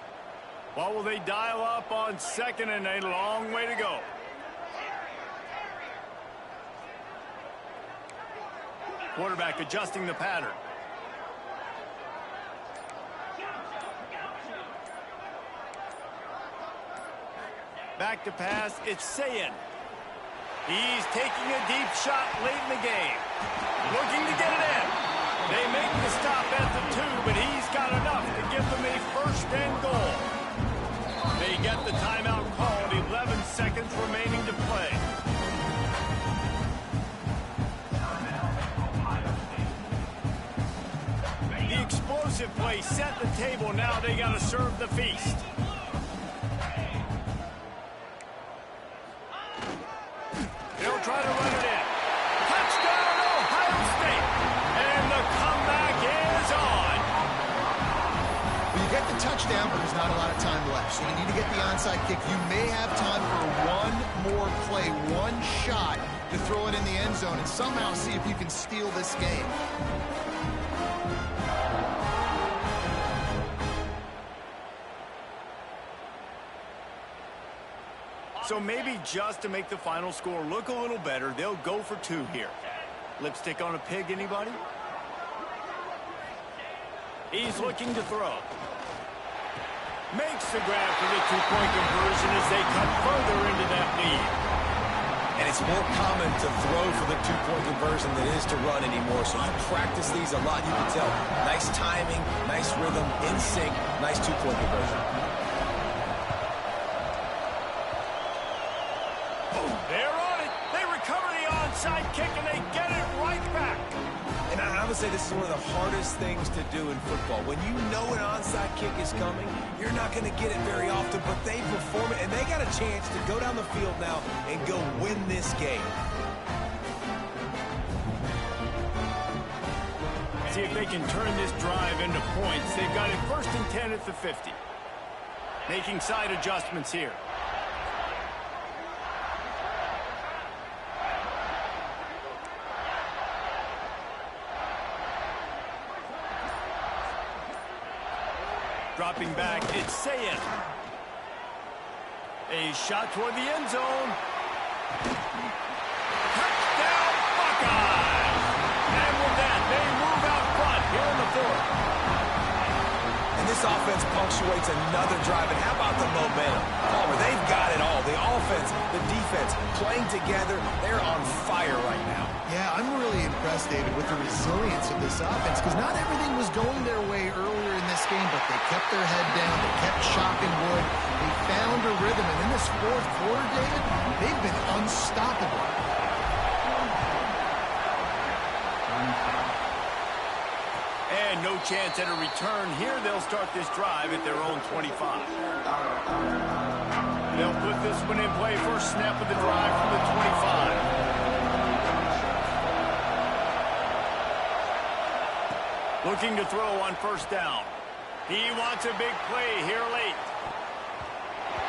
What will they dial up on 2nd and a long way to go? Quarterback adjusting the pattern. Back to pass, it's Ncaa26. He's taking a deep shot late in the game. Looking to get it in. They make the stop at the 2, but he's got enough to give them a 1st and goal. They get the timeout called, 11 seconds remaining to play. The explosive play set the table. Now they got to serve the feast. They'll try to run it in. Touchdown, Ohio State. And the comeback is on. Well, you get the touchdown, but there's not a lot of time left. So you need to get the onside kick. You may have time for one more play, one shot to throw it in the end zone and somehow see if you can steal this game. So maybe just to make the final score look a little better, they'll go for 2 here. Lipstick on a pig, anybody? He's looking to throw. Makes the grab for the 2-point conversion as they cut further into that lead. And it's more common to throw for the 2-point conversion than it is to run anymore. So you practice these a lot, you can tell. Nice timing, nice rhythm, in sync, nice 2-point conversion. They're on it. They recover the onside kick, and they get it right back. And I would say this is one of the hardest things to do in football. When you know an onside kick is coming, you're not going to get it very often, but they perform it, and they got a chance to go down the field now and go win this game. See if they can turn this drive into points. They've got it 1st and 10 at the 50. Making side adjustments here. Dropping back, it's Ncaa26. A shot toward the end zone. Touchdown, Buckeyes! And with that, they move out front here in the fourth. And this offense punctuates another drive. And how about the momentum? Palmer, they've got it all. The offense, the defense, playing together. They're on fire right now. Yeah, I'm really impressed, David, with the resilience of this offense, because not everything was going their way earlier in this game, but they kept their head down. They kept chopping wood. They found a rhythm. And in this fourth quarter, David, they've been unstoppable. And no chance at a return here. They'll start this drive at their own 25. They'll put this one in play. First snap of the drive from the 25. Looking to throw on first down. He wants a big play here late.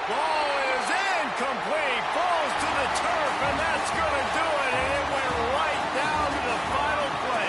Ball is incomplete. Falls to the turf, and that's going to do it. And it went right down to the final play.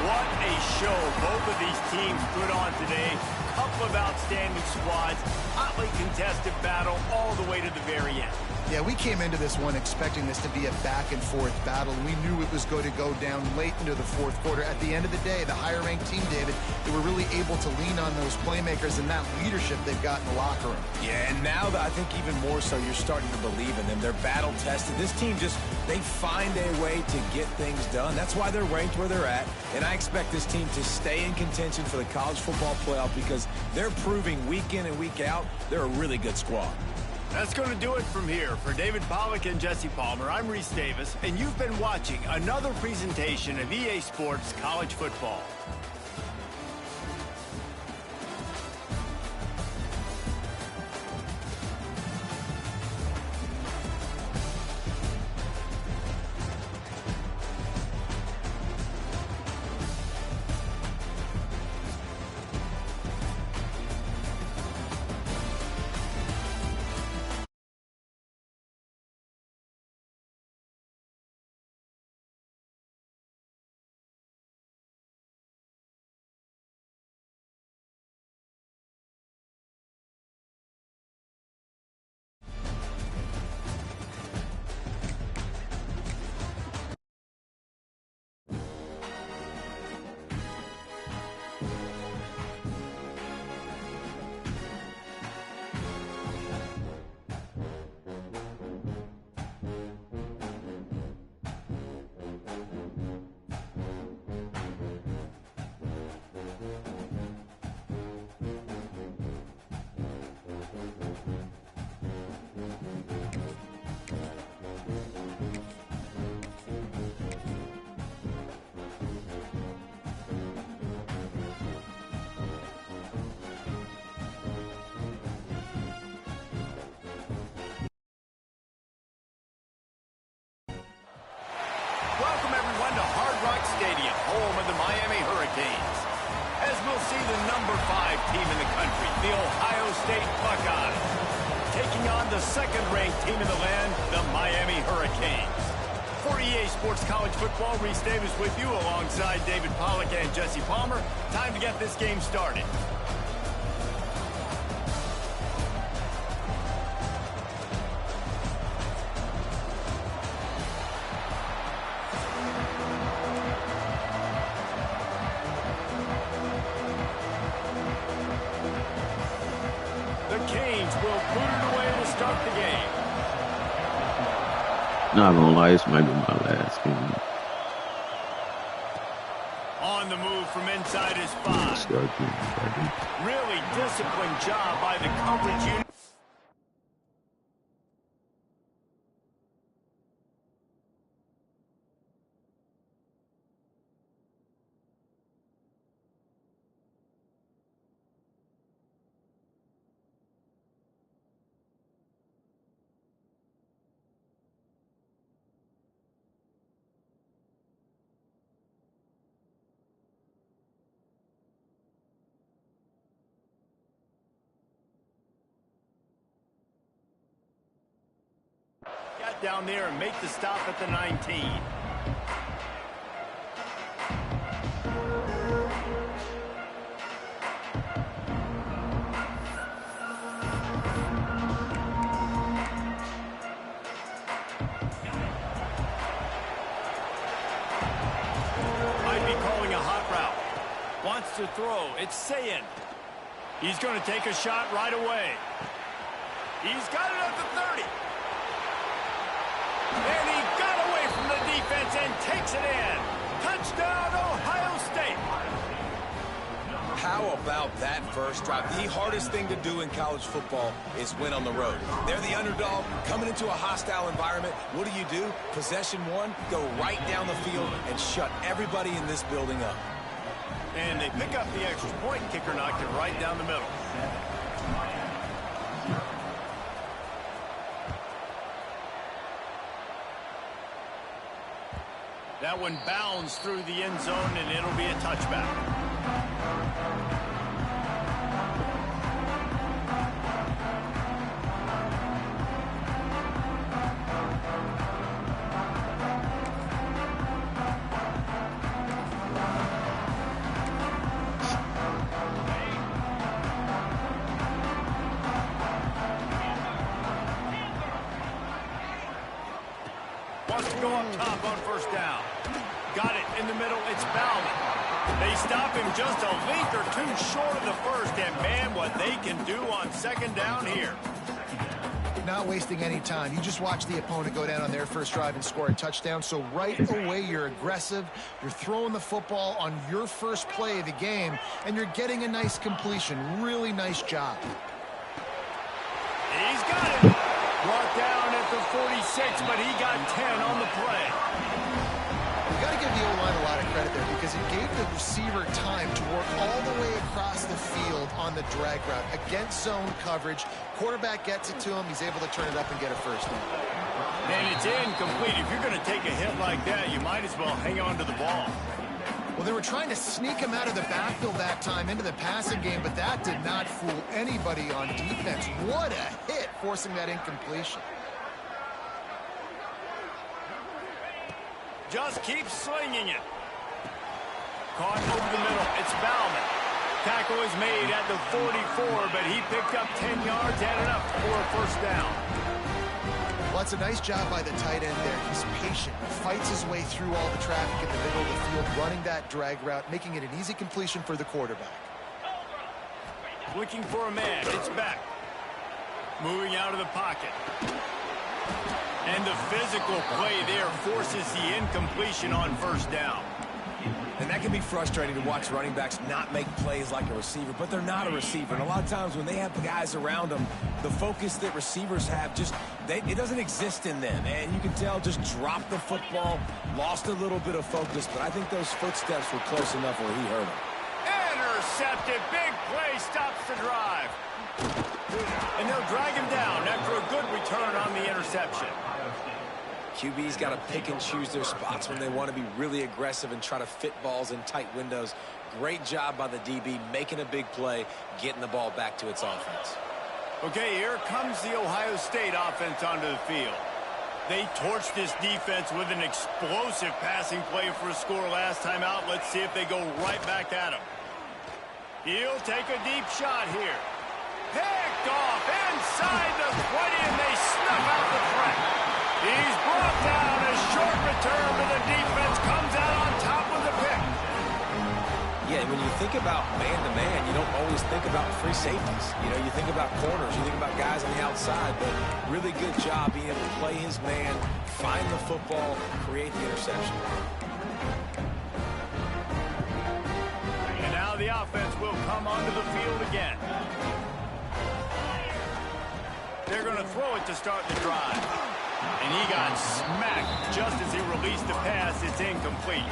What a show both of these teams put on today. Couple of outstanding squads. Hotly contested battle all the way to the very end. Yeah, we came into this one expecting this to be a back-and-forth battle. We knew it was going to go down late into the fourth quarter. At the end of the day, the higher-ranked team, David, they were really able to lean on those playmakers and that leadership they've got in the locker room. Yeah, and now I think even more so, you're starting to believe in them. They're battle-tested. This team they find a way to get things done. That's why they're ranked where they're at. And I expect this team to stay in contention for the college football playoff because they're proving week in and week out they're a really good squad. That's going to do it from here. For David Pollack and Jesse Palmer, I'm Reese Davis, and you've been watching another presentation of EA Sports College Football. Welcome, everyone, to Hard Rock Stadium, home of the Miami Hurricanes. As we'll see the number 5 team in the country, the Ohio State Buckeyes, taking on the second-ranked team in the land, the Miami Hurricanes. For EA Sports College Football, Reese Davis with you alongside David Pollack and Jesse Palmer. Time to get this game started. Not gonna lie, this might be my last game. On the move from inside his 5. Really disciplined job by the coverage unit. Down there and make the stop at the 19. calling a hot route. Wants to throw. It's Ncaa26. He's going to take a shot right away. He's got it at the 30. And he got away from the defense and takes it in. Touchdown, Ohio State. How about that first drive? The hardest thing to do in college football is win on the road. They're the underdog coming into a hostile environment. What do? Possession one, go right down the field and shut everybody in this building up. And they pick up the extra point. Kicker knocked it right down the middle. That one bounds through the end zone, and it'll be a touchback. Wants to go up top on first down. Got it in the middle. It's Bauman. They stop him just a length or two short of the first. And, man, what they can do on second down here. Not wasting any time. You just watch the opponent go down on their first drive and score a touchdown. So right away, you're aggressive. You're throwing the football on your first play of the game, and you're getting a nice completion. Really nice job. He's got it. Brought down at the 46, but he got 10 on the play. You got to give the O-line a lot of credit there because it gave the receiver time to work all the way across the field on the drag route against zone coverage. Quarterback gets it to him. He's able to turn it up and get a first down. And it's incomplete. If you're going to take a hit like that, you might as well hang on to the ball. Well, they were trying to sneak him out of the backfield that time into the passing game, but that did not fool anybody on defense. What a hit, forcing that incompletion. Just keep slinging it. Caught over the middle. It's Bauman. Tackle is made at the 44, but he picked up 10 yards and enough for a first down. Well, it's a nice job by the tight end there. He's patient. He fights his way through all the traffic in the middle of the field, running that drag route, making it an easy completion for the quarterback. Looking for a man. It's back. Moving out of the pocket. And the physical play there forces the incompletion on first down. And that can be frustrating to watch running backs not make plays like a receiver, but they're not a receiver. And a lot of times when they have the guys around them, the focus that receivers have it doesn't exist in them. And you can tell just dropped the football, lost a little bit of focus, but I think those footsteps were close enough where he hurt him. Intercepted. Big play stops the drive. And they'll drag him down after a good return on the interception. QB's got to pick and choose their spots when they want to be really aggressive and try to fit balls in tight windows. Great job by the DB making a big play, getting the ball back to its offense. Okay, here comes the Ohio State offense onto the field. They torched this defense with an explosive passing play for a score last time out. Let's see if they go right back at him. He'll take a deep shot here. Picked off inside the 20, and they snuff out the threat. He's brought down. A short return, but the defense comes out on top of the pick. Yeah, when you think about man-to-man, you don't always think about free safeties. You know, you think about corners, you think about guys on the outside, but really good job being able to play his man, find the football, create the interception. And now the offense will come onto the field again. They're going to throw it to start the drive. And he got smacked just as he released the pass. It's incomplete.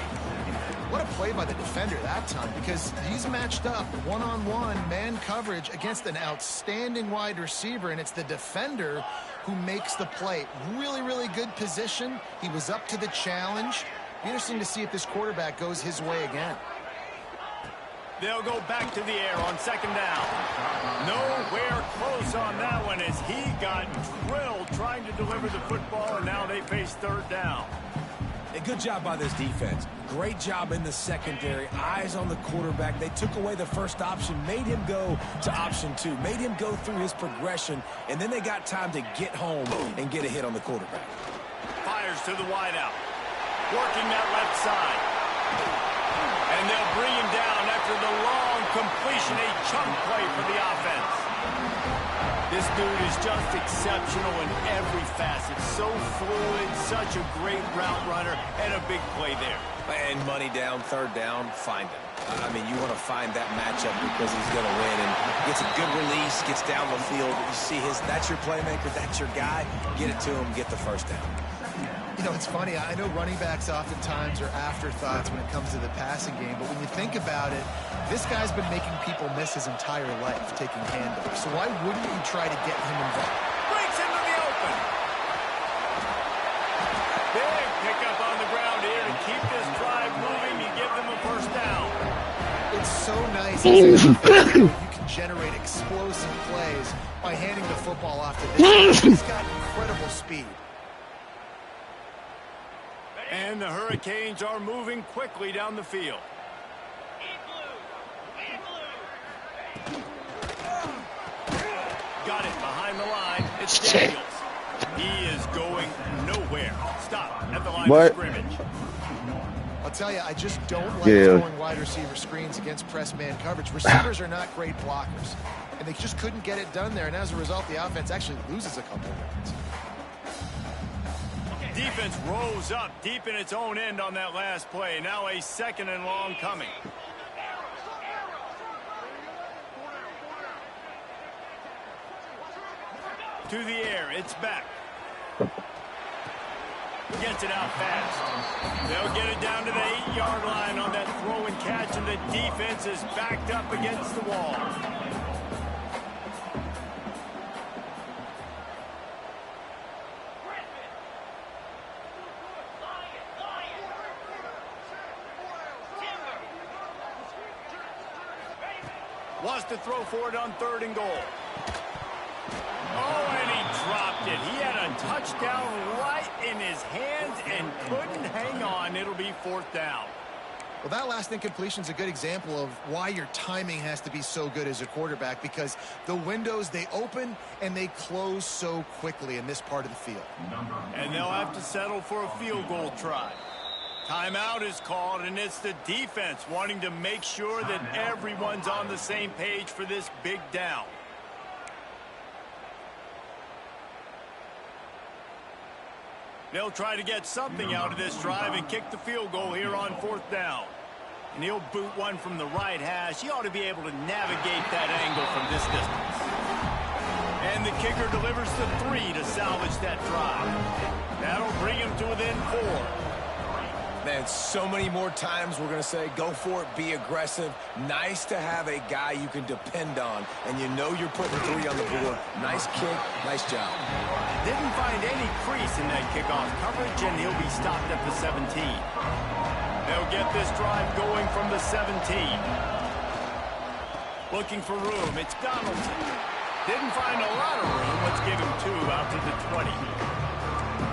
What a play by the defender that time, because he's matched up one-on-one man coverage against an outstanding wide receiver, and it's the defender who makes the play. Really, really good position. He was up to the challenge. Be interesting to see if this quarterback goes his way again. They'll go back to the air on second down. Nowhere close on that one as he got drilled trying to deliver the football, and now they face third down. A good job by this defense. Great job in the secondary. Eyes on the quarterback. They took away the first option, made him go to option two, made him go through his progression, and then they got time to get home and get a hit on the quarterback. Fires to the wideout. Working that left side. And they'll bring him down after the long completion, a chunk play for the offense. This dude is just exceptional in every facet. So fluid, such a great route runner, and a big play there. And money down, third down, find him. I mean, you want to find that matchup because he's going to win. And gets a good release, gets down the field. You see that's your playmaker, that's your guy. Get it to him, get the first down. You know, it's funny. I know running backs oftentimes are afterthoughts when it comes to the passing game, but when you think about it, this guy's been making people miss his entire life taking handoffs. So why wouldn't you try to get him involved? Breaks into the open. Big pickup on the ground here to keep this drive moving. You give them a first down. It's so nice as you can generate explosive plays by handing the football off to this guy. He's got incredible speed. And the Hurricanes are moving quickly down the field. Got it behind the line. It's Daniels. He is going nowhere. Stop at the line of scrimmage. I'll tell you, I just don't like throwing wide receiver screens against press man coverage. Receivers are not great blockers, and they just couldn't get it done there. And as a result, the offense actually loses a couple of yards. Defense rose up deep in its own end on that last play. Now a second and long coming. To the air, it's back. Gets it out fast. They'll get it down to the 8-yard line on that throw and catch, and the defense is backed up against the wall. Wants to throw for it on 3rd and goal. Oh, and he dropped it. He had a touchdown right in his hands and couldn't hang on. It'll be 4th down. Well, that last incompletion is a good example of why your timing has to be so good as a quarterback, because the windows, they open and they close so quickly in this part of the field. And they'll have to settle for a field goal try. Timeout is called, and it's the defense wanting to make sure that everyone's on the same page for this big down. They'll try to get something out of this drive and kick the field goal here on 4th down. And he'll boot one from the right hash. He ought to be able to navigate that angle from this distance. And the kicker delivers the 3 to salvage that drive. That'll bring him to within 4. Man, so many more times we're going to say, go for it, be aggressive. Nice to have a guy you can depend on, and you know you're putting 3 on the board. Nice kick, nice job. Didn't find any crease in that kickoff coverage, and he'll be stopped at the 17. They'll get this drive going from the 17. Looking for room, it's Donaldson. Didn't find a lot of room. Let's give him 2 out to the 20.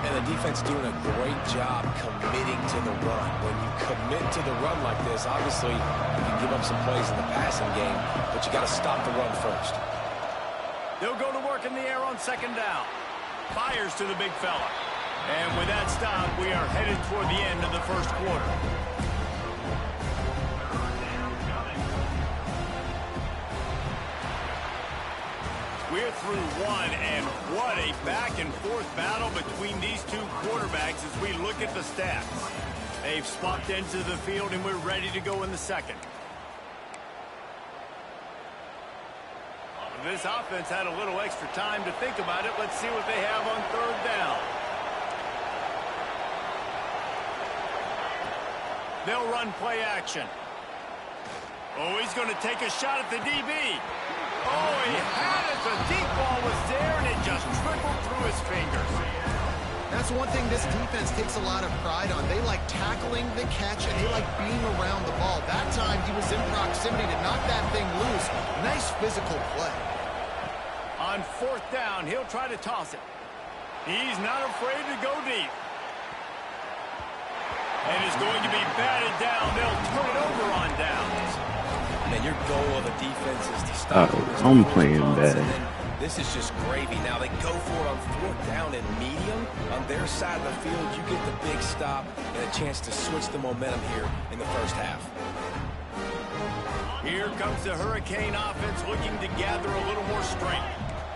And the defense doing a great job committing to the run. When you commit to the run like this, obviously you can give up some plays in the passing game, but you got to stop the run first. They'll go to work in the air on 2nd down. Fires to the big fella. And with that stop, we are headed toward the end of the first quarter. We're through one, and what a back-and-forth battle between these two quarterbacks as we look at the stats. They've swapped into the field, and we're ready to go in the second. This offense had a little extra time to think about it. Let's see what they have on 3rd down. They'll run play action. Oh, he's going to take a shot at the DB. Oh, he had it. The deep ball was there, and it just trickled through his fingers. That's one thing this defense takes a lot of pride on. They like tackling the catch, and they like being around the ball. That time, he was in proximity to knock that thing loose. Nice physical play. On 4th down, he'll try to toss it. He's not afraid to go deep. And is going to be batted down. They'll turn it over on downs. Man, your goal of a defense is to stop. I'm playing bad. This is just gravy. Now they go for it on 4th down and medium. On their side of the field, you get the big stop and a chance to switch the momentum here in the first half. Here comes the Hurricane offense looking to gather a little more strength.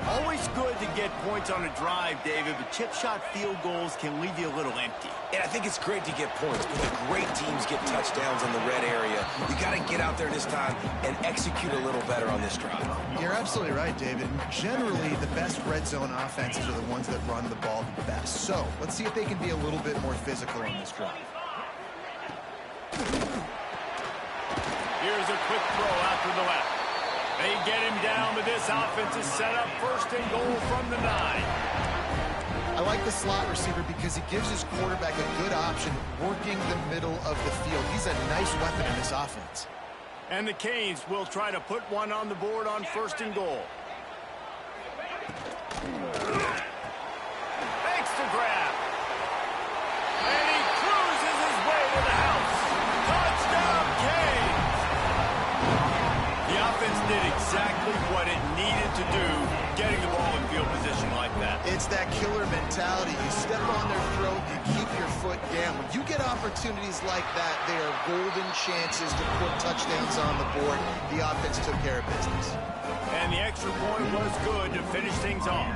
Always good to get points on a drive, David, but chip shot field goals can leave you a little empty. And I think it's great to get points, but the great teams get touchdowns in the red area. You got to get out there this time and execute a little better on this drive. You're absolutely right, David. Generally, the best red zone offenses are the ones that run the ball the best. So let's see if they can be a little bit more physical on this drive. Here's a quick throw out to the left. They get him down, but this offense is set up first and goal from the 9. I like the slot receiver because he gives his quarterback a good option working the middle of the field. He's a nice weapon in this offense. And the Canes will try to put one on the board on first and goal. Makes the grab. And he cruises his way to the house. Touchdown, Canes! The offense did exactly what it needed to do, getting the ball in field position like that. It's that killer mentality. You step on their throat, you keep your foot down. When you get opportunities like that, they are golden chances to put touchdowns on the board. The offense took care of business. And the extra point was good to finish things off.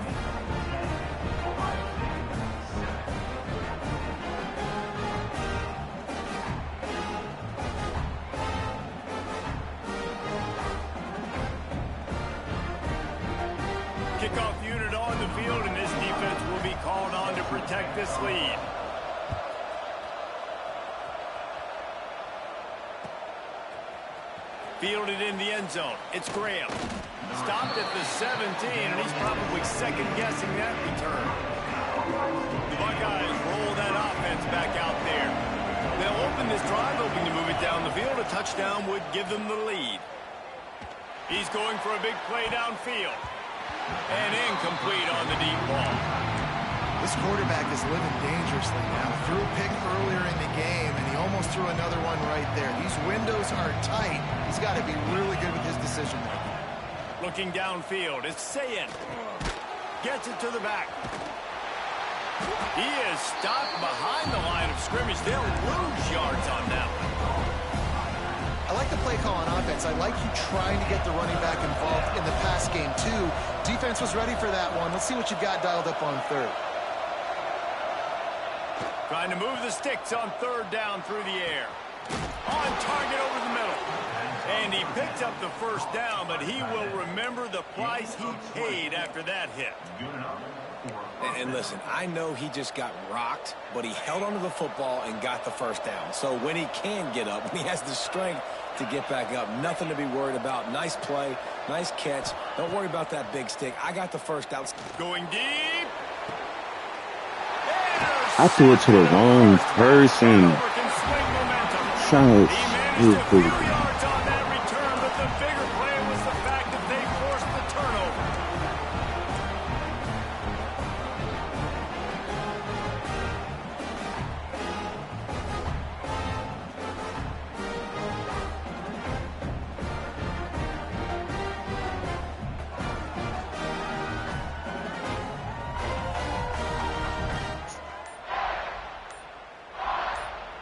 Kickoff unit on the field, and this defense will be called on to protect this lead. Fielded in the end zone. It's Graham. Stopped at the 17, and he's probably second-guessing that return. The Buckeyes roll that offense back out there. They'll open this drive, hoping to move it down the field. A touchdown would give them the lead. He's going for a big play downfield. And incomplete on the deep ball. This quarterback is living dangerously now. Threw a pick earlier in the game, and he almost threw another one right there. These windows are tight. He's got to be really good with his decision-making. Looking downfield, it's Sayin. Gets it to the back. He is stopped behind the line of scrimmage. They'll lose yards on that one. I like the play call on offense. I like you trying to get the running back involved in the pass game, too. Defense was ready for that one. Let's see what you've got dialed up on third. Trying to move the sticks on third down through the air. On target over the middle. And he picks up the first down, but he will remember the price he paid after that hit. And listen, I know he just got rocked, but he held onto the football and got the first down. So when he can get up, when he has the strength to get back up, nothing to be worried about. Nice play, nice catch. Don't worry about that big stick. I got the first down. Going deep. I threw it to the wrong person. Shots. He managed a few yards on that return, but the bigger play was the fact that they forced the turnover.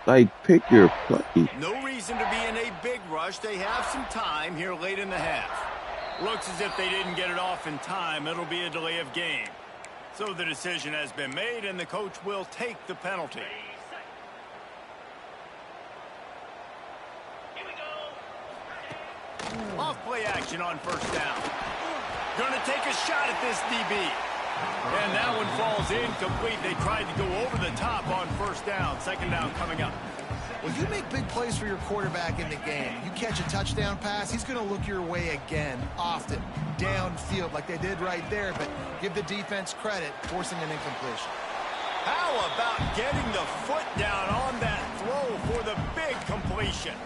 Like, pick your play. No reason to be in a big rush. They have some time here late in the half. Looks as if they didn't get it off in time. It'll be a delay of game. So the decision has been made, and the coach will take the penalty. Off play action on first down. Going to take a shot at this DB. And that one falls incomplete. They tried to go over the top on first down. Second down coming up. Well, you make big plays for your quarterback in the game. You catch a touchdown pass, he's going to look your way again, often, downfield like they did right there. But give the defense credit, forcing an incompletion. How about getting the foot down on that throw for the big completion?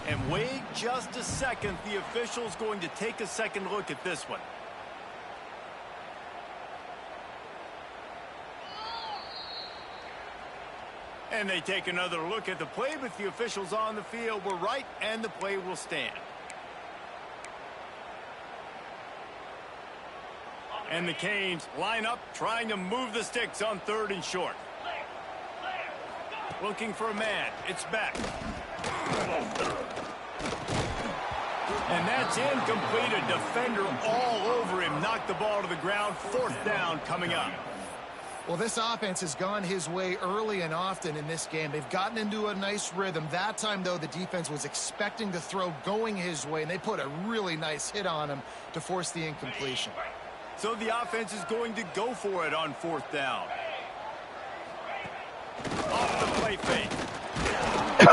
And wait just a second. The official's going to take a second look at this one. And they take another look at the play, but the officials on the field were right, and the play will stand. And the Canes line up, trying to move the sticks on third and short. Looking for a man. It's back. And that's incomplete. A defender all over him. Knocked the ball to the ground. 4th down coming up. Well, this offense has gone his way early and often in this game. They've gotten into a nice rhythm. That time, though, the defense was expecting the throw going his way, and they put a really nice hit on him to force the incompletion. So the offense is going to go for it on 4th down. Off the play fake. They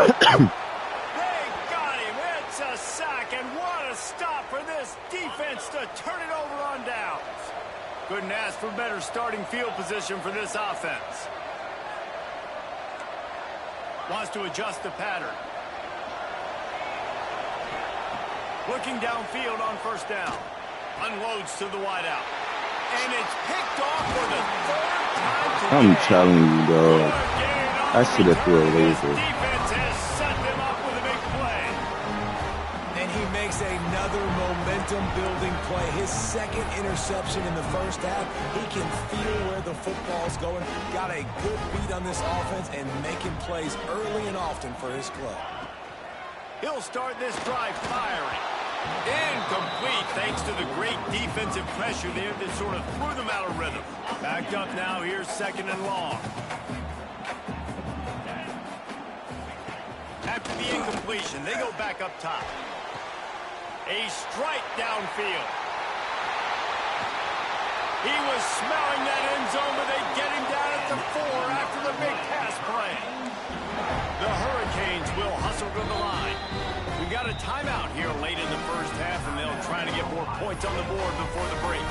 got him. It's a sack, and what a stop for this defense to turn it over on downs. Couldn't ask for better starting field position for this offense. Wants to adjust the pattern. Looking downfield on 1st down. Unloads to the wideout. And it's picked off for the 3rd time today. I'm telling you, dog. I should have threw a laser. Defense has set them up with a big play. And he makes another momentum-building play. His 2nd interception in the 1st half. He can feel where the football's going. Got a good beat on this offense and making plays early and often for his club. He'll start this drive firing. Incomplete thanks to the great defensive pressure there that sort of threw them out of rhythm. Backed up now. Here's 2nd and long. After the incompletion, they go back up top. A strike downfield. He was smelling that end zone, but they get him down at the 4 after the big pass play. The Hurricanes will hustle to the line. We've got a timeout here late in the 1st half, and they'll try to get more points on the board before the break.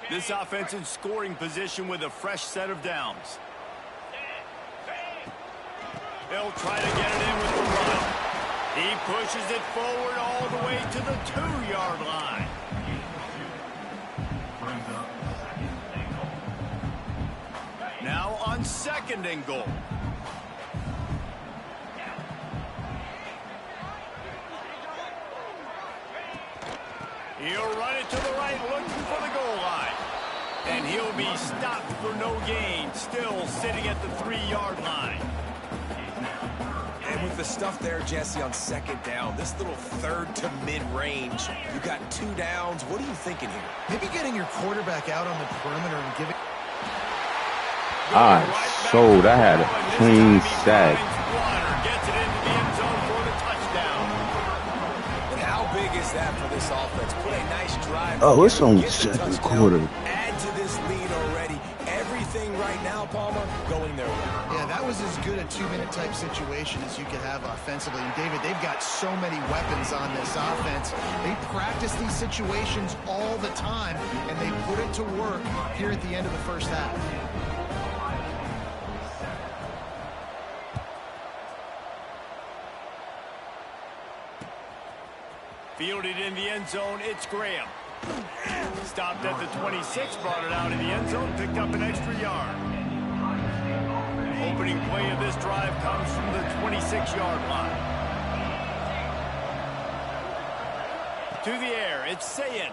This offense in scoring position with a fresh set of downs. They'll try to get it in with the run. He pushes it forward all the way to the 2-yard line. Now on 2nd and goal. He'll run it to the right, looking for the goal line. And he'll be stopped for no gain, still sitting at the 3-yard line. And with the stuff there, Jesse, on 2nd down, this little 3rd to mid-range, you got 2 downs. What are you thinking here? Maybe getting your quarterback out on the perimeter and giving... I sold. I had a clean sack. Gets it into the end zone for the touchdown. And how big is that for this offense? Put a nice drive. Oh, it's on Get the 2nd touchdown. quarter. Add to this lead already. Everything right now, Palmer, going their way. Yeah, that was as good a 2-minute type situation as you could have offensively. And, David, they've got so many weapons on this offense. They practice these situations all the time, and they put it to work here at the end of the 1st half. Fielded in the end zone, it's Graham. Stopped at the 26, brought it out in the end zone, picked up an extra yard. Opening play of this drive comes from the 26-yard line. To the air, it's Sayin.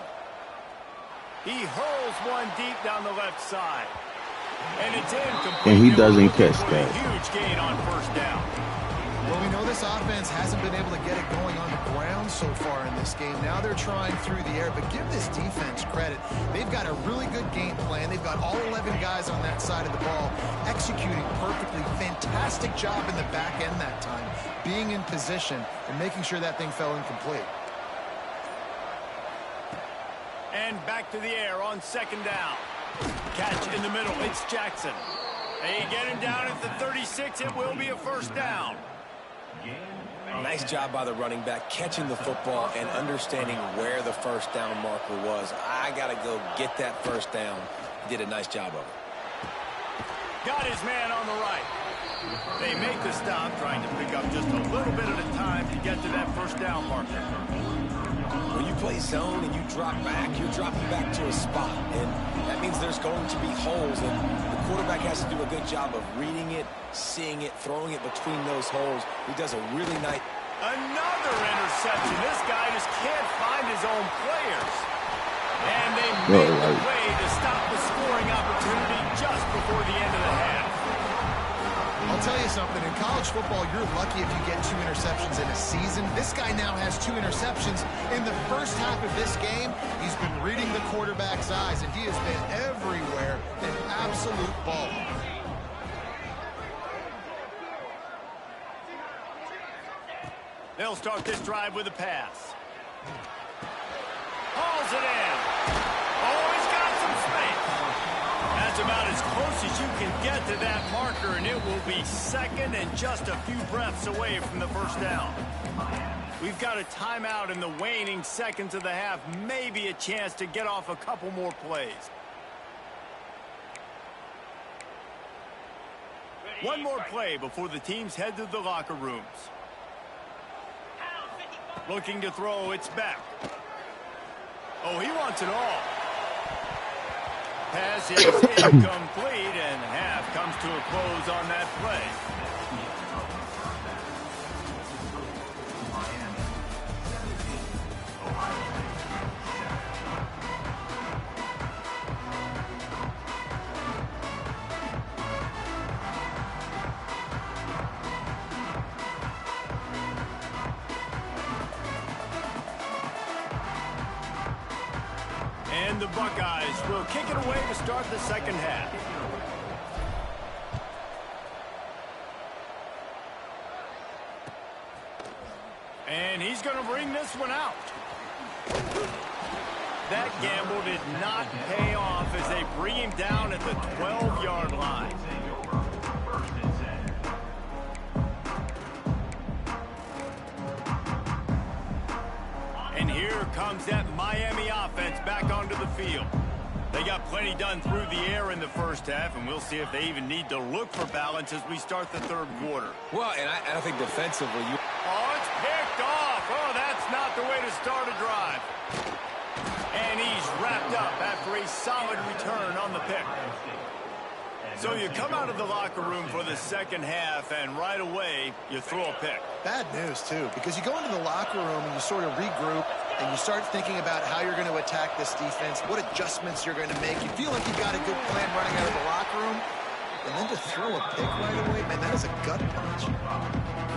He hurls one deep down the left side. And it's incomplete. And he doesn't catch A that. huge gain on 1st down. Well, we know this offense hasn't been able to get it going on the ground so far in this game. Now they're trying through the air, but give this defense credit. They've got a really good game plan. They've got all 11 guys on that side of the ball executing perfectly. Fantastic job in the back end that time, being in position and making sure that thing fell incomplete. And back to the air on 2nd down. Catch in the middle. It's Jackson. They get him down at the 36. It will be a 1st down. Nice job by the running back, catching the football and understanding where the 1st down marker was. I got to go get that 1st down. He did a nice job of it. Got his man on the right. They make the stop, trying to pick up just a little bit at a time to get to that 1st down marker. When you play zone and you drop back, you're dropping back to a spot. And that means there's going to be holes. And the quarterback has to do a good job of reading it, seeing it, throwing it between those holes. He does a really nice... Another interception. This guy just can't find his own players. And they made the way to stop the scoring opportunity just before the end of the half. I'll tell you something. In college football, you're lucky if you get 2 interceptions in a season. This guy now has 2 interceptions. In the first half of this game, he's been reading the quarterback's eyes, and he has been everywhere, an absolute baller. They'll start this drive with a pass. Hauls it in. Oh, he's got some space. That's about as close as you can get to that marker, and it will be second and just a few breaths away from the first down. We've got a timeout in the waning seconds of the half, maybe a chance to get off a couple more plays. One more play before the teams head to the locker rooms. Looking to throw, it's back. Oh, he wants it all. Pass is incomplete, and half comes to a close on that play. And the Buckeyes will kick it away to start the second half. And he's going to bring this one out. That gamble did not pay off as they bring him down at the 12-yard line. And here comes that Miami offense back onto the field. They got plenty done through the air in the first half, and we'll see if they even need to look for balance as we start the third quarter. Well, and I think defensively, Oh, it's picked off. Oh, that's not the way to start a drive. And he's wrapped up after a solid return on the pick. So you come out of the locker room for the second half, and right away, you throw a pick. Bad news, too, because you go into the locker room and you sort of regroup and you start thinking about how you're going to attack this defense, what adjustments you're going to make. You feel like you've got a good plan running out of the locker room, and then to throw a pick right away, man, that is a gut punch.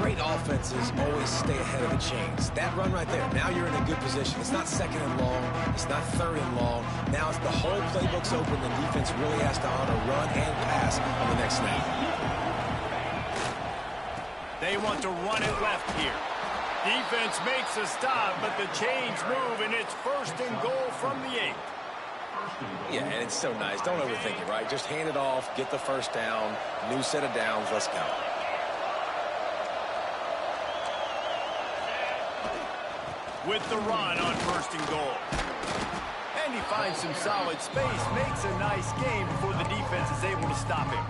great offenses always stay ahead of the chains. That run right there, now you're in a good position. It's not second and long. It's not third and long. Now it's the whole playbook's open. The defense really has to honor run and pass on the next snap. They want to run it left here. Defense makes a stop, but the chains move, and it's first and goal from the 8. Yeah, and it's so nice. Don't overthink it, right? Just hand it off, get the first down, new set of downs, let's go. With the run on first and goal. And he finds some solid space, makes a nice game before the defense is able to stop him.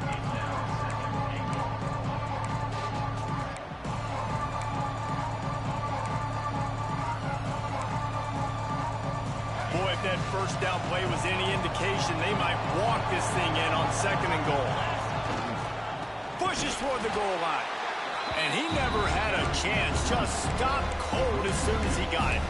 Boy, if that first down play was any indication, they might walk this thing in on second and goal. Pushes toward the goal line. And he never had a chance, just stopped cold as soon as he got it.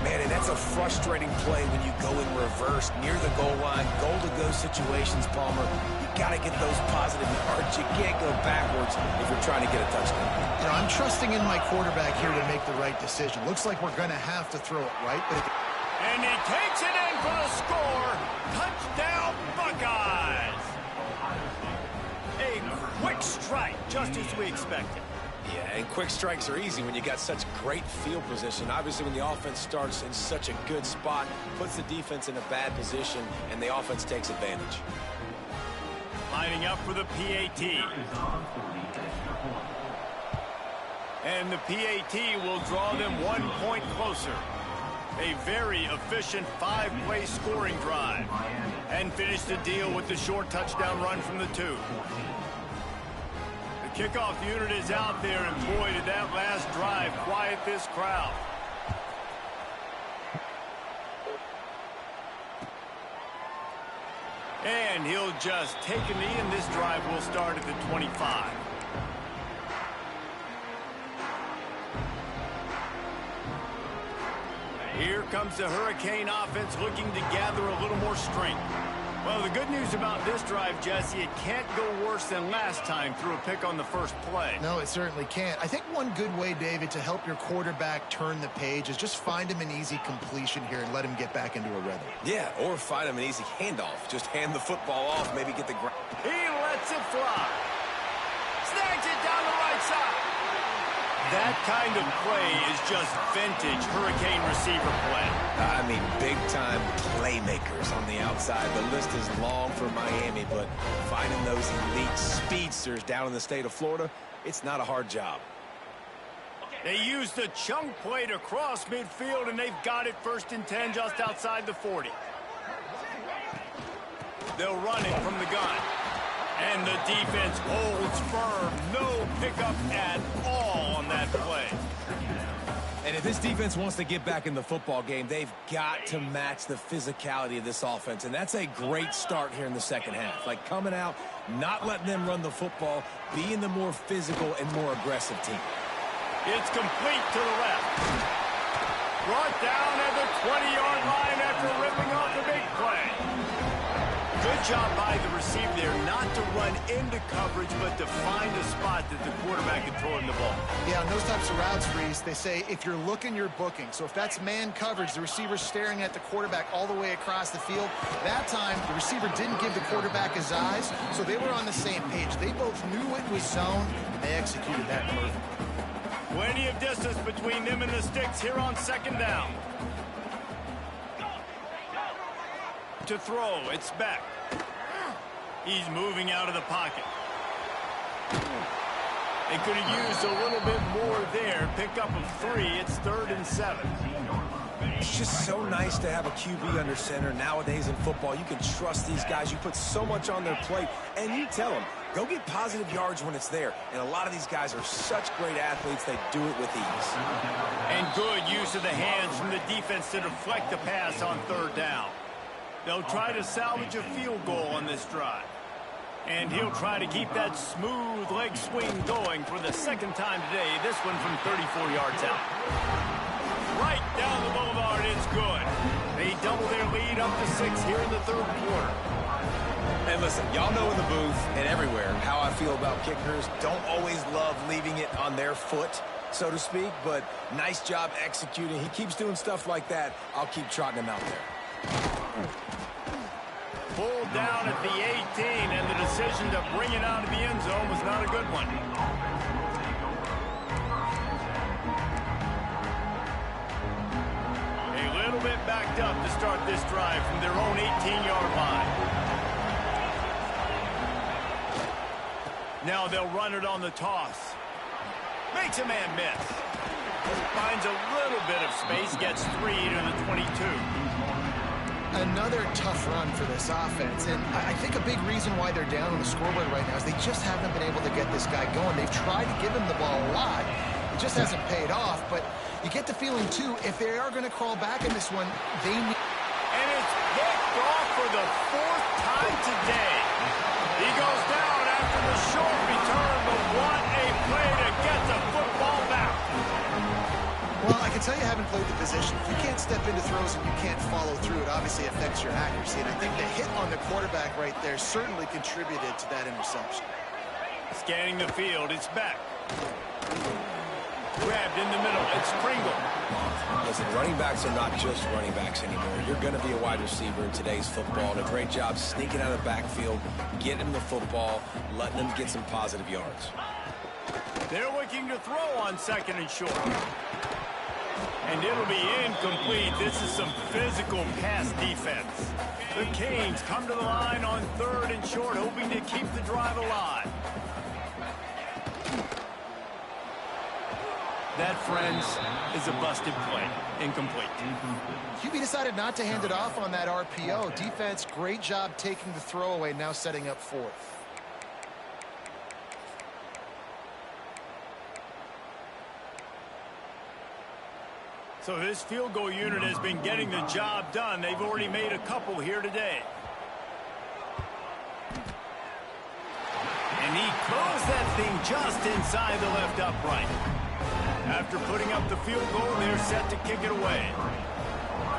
Man, and that's a frustrating play when you go in reverse near the goal line, goal-to-go situations, Palmer. You got to get those positive yards. You can't go backwards if you're trying to get a touchdown. You know, I'm trusting in my quarterback here to make the right decision. Looks like we're going to have to throw it right, but and he takes it in for the score. Touchdown, Buckeyes. A quick strike, just as we expected. Yeah, and quick strikes are easy when you got such great field position. Obviously, when the offense starts in such a good spot, puts the defense in a bad position, and the offense takes advantage. Lining up for the PAT. And the PAT will draw them 1 point closer. A very efficient 5-play scoring drive. And finish the deal with the short touchdown run from the 2. The kickoff unit is out there, and boy, did that last drive quiet this crowd. And he'll just take a knee, and this drive will start at the 25. Here comes the Hurricane offense looking to gather a little more strength. Well, the good news about this drive, Jesse, it can't go worse than last time through a pick on the first play. No, it certainly can't. I think one good way, David, to help your quarterback turn the page is just find him an easy completion here and let him get back into a rhythm. Yeah, or find him an easy handoff. Just hand the football off, maybe get the ground. He lets it fly. Snags it down the right side. That kind of play is just vintage Hurricane receiver play. I mean, big-time playmakers on the outside. The list is long for Miami, but finding those elite speedsters down in the state of Florida, it's not a hard job. They use the chunk play to cross midfield, and they've got it 1st and 10 just outside the 40. They'll run it from the gun. And the defense holds firm. No pickup at all on that play. And if this defense wants to get back in the football game, they've got to match the physicality of this offense. And that's a great start here in the second half. Like coming out, not letting them run the football, being the more physical and more aggressive team. It's complete to the left. Brought down at the 20-yard line after ripping off the big play. Good job by the receiver there, not to run into coverage, but to find a spot that the quarterback can throw him the ball. Yeah, on those types of routes, Reese, they say if you're looking, you're booking. So if that's man coverage, the receiver's staring at the quarterback all the way across the field. That time, the receiver didn't give the quarterback his eyes, so they were on the same page. They both knew it was zone, and they executed that perfectly. Plenty of distance between them and the sticks here on 2nd down. To throw, it's back. He's moving out of the pocket. They could have used a little bit more there. Pick up of 3. It's 3rd and 7. It's just so nice to have a QB under center. Nowadays in football, you can trust these guys. You put so much on their plate, and you tell them, go get positive yards when it's there. And a lot of these guys are such great athletes, they do it with ease. And good use of the hands from the defense to deflect the pass on 3rd down. They'll try to salvage a field goal on this drive. And he'll try to keep that smooth leg swing going for the 2nd time today. This one from 34 yards out. Right down the boulevard, it's good. They double their lead up to 6 here in the 3rd quarter. And listen, y'all know in the booth and everywhere how I feel about kickers. Don't always love leaving it on their foot, so to speak, but nice job executing. He keeps doing stuff like that. I'll keep trotting him out there. Pulled down at the 18, and the decision to bring it out of the end zone was not a good one. A little bit backed up to start this drive from their own 18-yard line. Now they'll run it on the toss. Makes a man miss. Finds a little bit of space, gets 3 to the 22. Another tough run for this offense, and I think a big reason why they're down on the scoreboard right now is they just haven't been able to get this guy going. They've tried to give him the ball a lot. It just hasn't paid off, but you get the feeling, too, if they are going to crawl back in this one, they need... And it's picked off for the 4th time today. He goes down after the short return, but what a play to get the football back. Well, I can tell you haven't played the position. If you can't step into throws and you can't follow through, it obviously affects your accuracy. And I think the hit on the quarterback right there certainly contributed to that interception. Scanning the field, it's back. Grabbed in the middle, it's Pringle. Listen, running backs are not just running backs anymore. You're going to be a wide receiver in today's football. And a great job sneaking out of the backfield, getting them the football, letting them get some positive yards. They're looking to throw on 2nd and short. And it'll be incomplete. This is some physical pass defense. The Canes come to the line on 3rd and short, hoping to keep the drive alive. That, friends, is a busted play. Incomplete. QB decided not to hand it off on that RPO. Defense, great job taking the throwaway, now setting up 4th. So this field goal unit has been getting the job done. They've already made a couple here today. And he throws that thing just inside the left upright. After putting up the field goal, they're set to kick it away.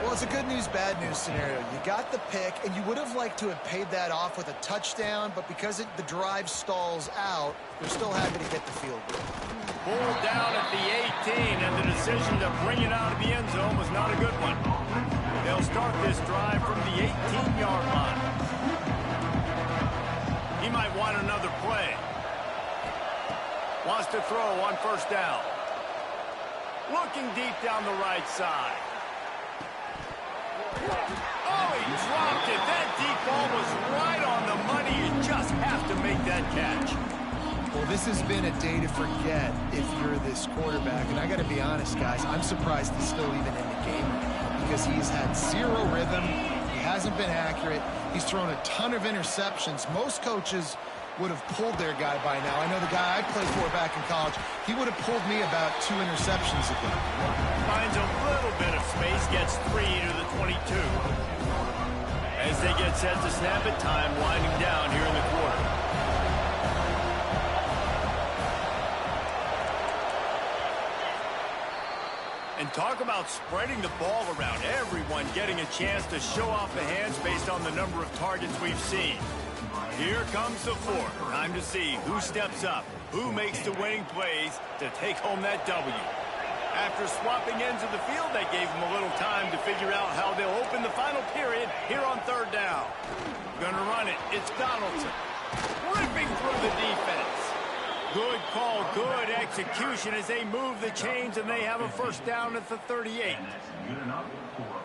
Well, it's a good news, bad news scenario. You got the pick, and you would have liked to have paid that off with a touchdown, but because the drive stalls out, they're still happy to get the field goal. Pulled down at the 18, and the decision to bring it out of the end zone was not a good one. They'll start this drive from the 18-yard line. He might want another play. Wants to throw on first down. Looking deep down the right side. Oh, he dropped it. That deep ball was right on the money. You just have to make that catch. Well, this has been a day to forget if you're this quarterback. And I got to be honest, guys, I'm surprised he's still even in the game because he's had zero rhythm. He hasn't been accurate. He's thrown a ton of interceptions. Most coaches would have pulled their guy by now. I know the guy I played for back in college, he would have pulled me about 2 interceptions ago. Finds a little bit of space, gets 3 to the 22. As they get set to snap it, time winding down here in the quarter. And talk about spreading the ball around. Everyone getting a chance to show off the hands based on the number of targets we've seen. Here comes the fourth. Time to see who steps up, who makes the winning plays to take home that W. After swapping ends of the field, they gave them a little time to figure out how they'll open the final period here on third down. Gonna run it. It's Donaldson. Ripping through the defense. Good call, good execution as they move the chains and they have a first down at the 38.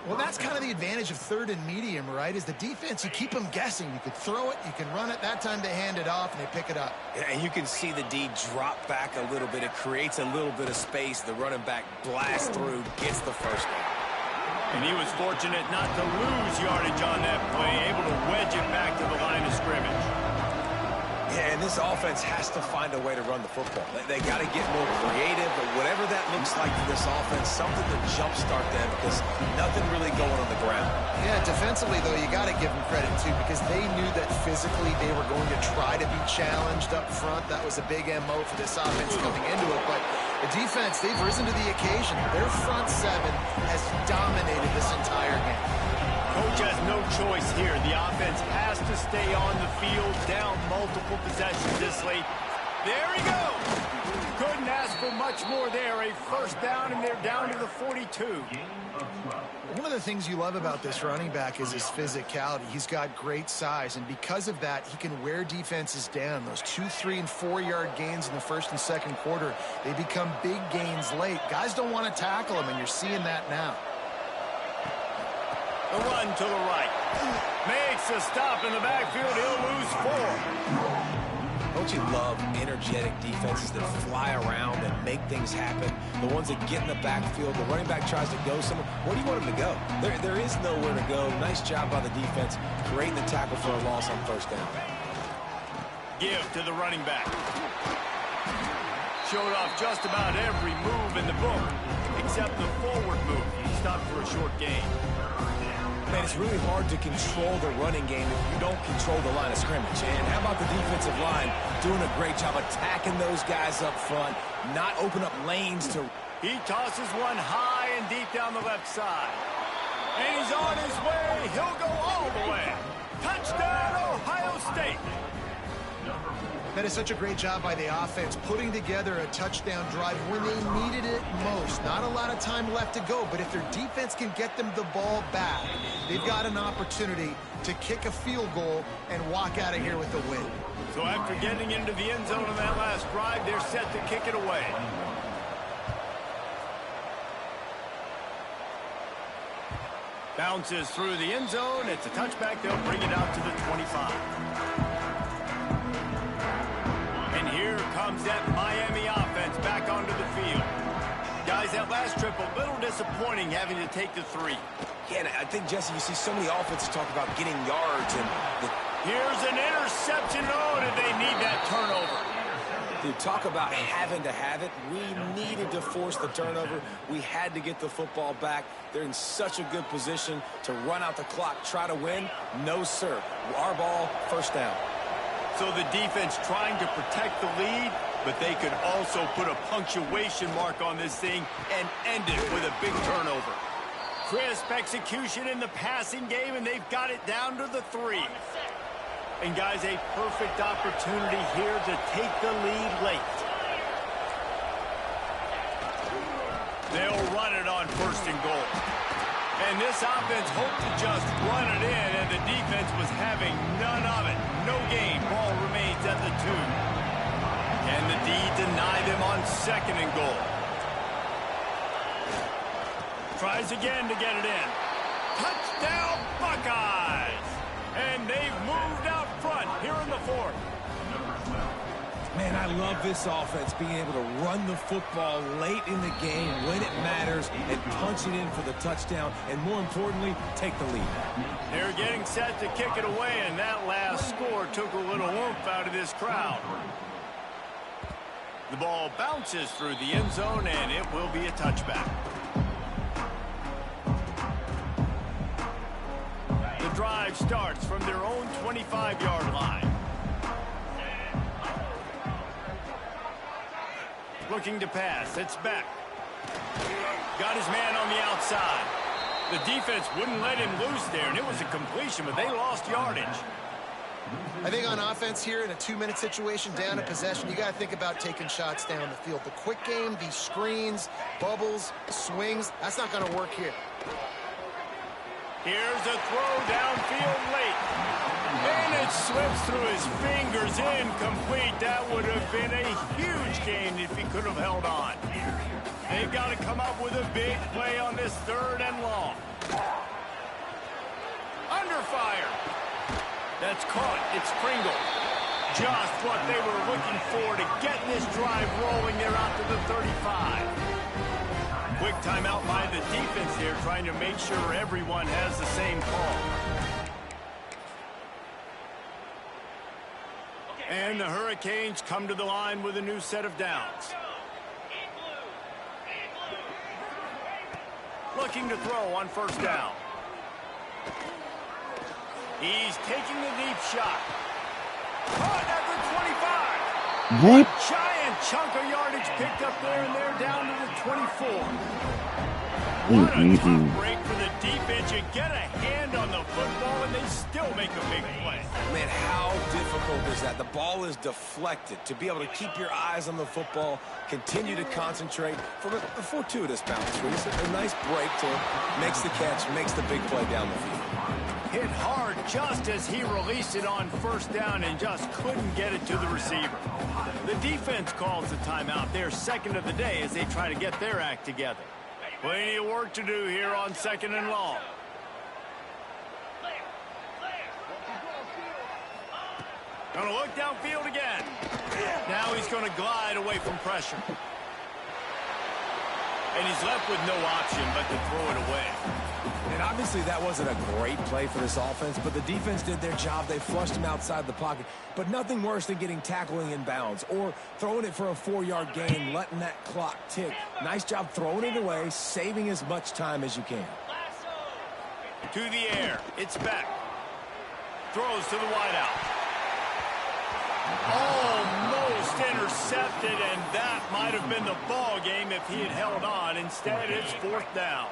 Well, that's kind of the advantage of third and medium, right? Is the defense, you keep them guessing. You could throw it, you can run it. That time they hand it off and they pick it up. Yeah, and you can see the D drop back a little bit. It creates a little bit of space. The running back blasts through, gets the first down. And he was fortunate not to lose yardage on that play, able to wedge it back to the line of scrimmage. Yeah, and this offense has to find a way to run the football. They got to get more creative, but whatever that looks like for this offense, something to jumpstart them because nothing really going on the ground. Yeah, defensively, though, you got to give them credit, too, because they knew that physically they were going to try to be challenged up front. That was a big MO for this offense coming into it, but the defense, they've risen to the occasion. Their front seven has dominated this entire game. Coach has no choice here. The offense has to stay on the field, down multiple possessions this late. There he goes. Couldn't ask for much more there. A first down, and they're down to the 42. One of the things you love about this running back is his physicality. He's got great size, and because of that, he can wear defenses down. Those 2, 3, and 4-yard gains in the first and second quarter, they become big gains late. Guys don't want to tackle him, and you're seeing that now. The run to the right. Makes a stop in the backfield. He'll lose 4. Don't you love energetic defenses that fly around and make things happen? The ones that get in the backfield, the running back tries to go somewhere. Where do you want him to go? There is nowhere to go. Nice job by the defense, creating the tackle for a loss on first down. Give to the running back. Showed off just about every move in the book, except the forward move. He stopped for a short gain. Man, it's really hard to control the running game if you don't control the line of scrimmage. And how about the defensive line doing a great job attacking those guys up front, not open up lanes to... He tosses one high and deep down the left side. And he's on his way. He'll go all the way. Touchdown, Ohio State. That is such a great job by the offense, putting together a touchdown drive when they needed it most. Not a lot of time left to go, but if their defense can get them the ball back, they've got an opportunity to kick a field goal and walk out of here with the win. So after getting into the end zone on that last drive, they're set to kick it away. Bounces through the end zone. It's a touchback. They'll bring it out to the 25. And here comes that Miami offense back onto the field. Guys, that last trip, a little disappointing having to take the 3. Yeah, and I think, Jesse, you see so many offenses talk about getting yards. And here's an interception. Oh, did they need that turnover? Dude, talk about having to have it. We needed to force the turnover. We had to get the football back. They're in such a good position to run out the clock, try to win. No, sir. Our ball, first down. So the defense trying to protect the lead, but they could also put a punctuation mark on this thing and end it with a big turnover. Crisp execution in the passing game, and they've got it down to the 3. And, guys, a perfect opportunity here to take the lead late. They'll run it on 1st and goal. And this offense hoped to just run it in, and the defense was having none of it. No gain. Ball remains at the 2. And the D denied them on 2nd and goal. Tries again to get it in. Touchdown, Buckeyes! And they've moved out front here in the 4th. Man, I love this offense being able to run the football late in the game when it matters and punch it in for the touchdown and, more importantly, take the lead. They're getting set to kick it away, and that last score took a little oomph out of this crowd. The ball bounces through the end zone, and it will be a touchback. The drive starts from their own 25-yard line. Looking to pass. It's Beck. Got his man on the outside. The defense wouldn't let him loose there, and it was a completion, but they lost yardage. I think on offense here in a 2-minute situation, down a possession, you got to think about taking shots down the field. The quick game, these screens, bubbles, swings, that's not going to work here. Here's a throw downfield late. And it slips through his fingers, incomplete. That would have been a huge gain if he could have held on. They've got to come up with a big play on this 3rd and long. Under fire. That's caught. It's Pringle. Just what they were looking for to get this drive rolling. They're out to the 35. Quick timeout by the defense here, trying to make sure everyone has the same call. And the Hurricanes come to the line with a new set of downs. Looking to throw on 1st down. He's taking the deep shot. Caught at the 25. What? Giant chunk of yardage picked up there, and they're down to the 24. What a tough break for the defense. You get a hand on the football, and they still make a big play. Man, how difficult is that? The ball is deflected. To be able to keep your eyes on the football, continue to concentrate from a fortuitous bounce. A nice break to him, makes the catch, makes the big play down the field. Hit hard just as he released it on 1st down and just couldn't get it to the receiver. The defense calls the timeout. They're 2nd of the day as they try to get their act together. Plenty of work to do here on 2nd and long. Going to look downfield again. Now he's going to glide away from pressure. And he's left with no option but to throw it away. And obviously that wasn't a great play for this offense, but the defense did their job. They flushed him outside the pocket. But nothing worse than getting tackling in bounds or throwing it for a 4-yard gain, letting that clock tick. Nice job throwing it away, saving as much time as you can. To the air. It's back. Throws to the wideout. Almost intercepted, and that might have been the ball game if he had held on. Instead, it's 4th down.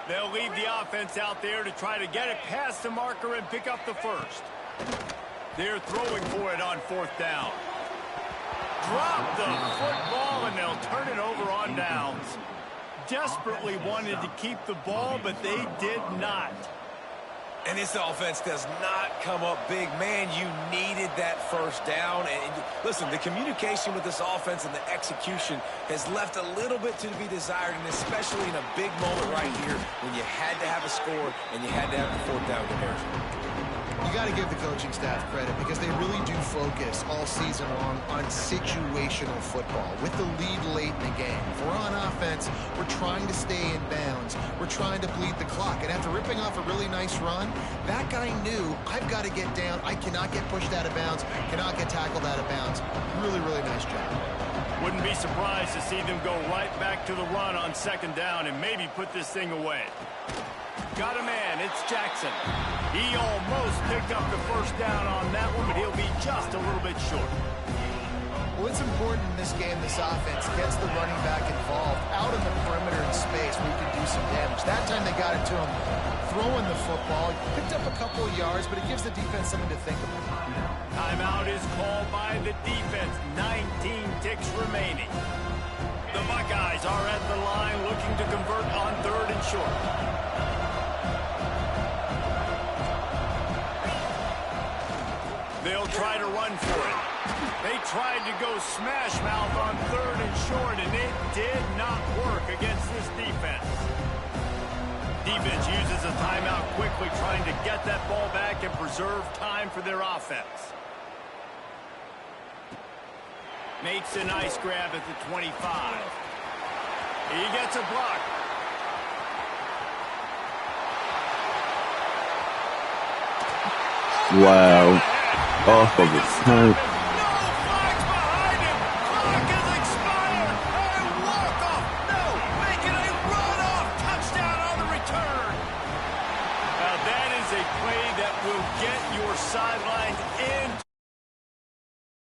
They'll leave the offense out there to try to get it past the marker and pick up the 1st. They're throwing for it on 4th down. Drop the football, and they'll turn it over on downs. Desperately wanted to keep the ball, but they did not. And this offense does not come up big. Man, you needed that 1st down. And listen, the communication with this offense and the execution has left a little bit to be desired, and especially in a big moment right here when you had to have a score and you had to have the 4th down conversion. You got to give the coaching staff credit because they really do focus all season long on situational football with the lead late in the game. If we're on offense, we're trying to stay in bounds. We're trying to bleed the clock. And after ripping off a really nice run, that guy knew, I've got to get down. I cannot get pushed out of bounds, cannot get tackled out of bounds. Really, really nice job. Wouldn't be surprised to see them go right back to the run on 2nd down and maybe put this thing away. Got a man. It's Jackson. He almost picked up the 1st down on that one, but he'll be just a little bit short. Well, it's important in this game, this offense gets the running back involved out in the perimeter in space where you can do some damage. That time they got it to him throwing the football. He picked up a couple of yards, but it gives the defense something to think about. Timeout is called by the defense. 19 ticks remaining. The Buckeyes are at the line looking to convert on 3rd and short. They'll try to run for it. They tried to go smash mouth on 3rd and short, and it did not work against this defense. Defense uses a timeout quickly, trying to get that ball back and preserve time for their offense. Makes a nice grab at the 25. He gets a block. Wow. Off of the turn.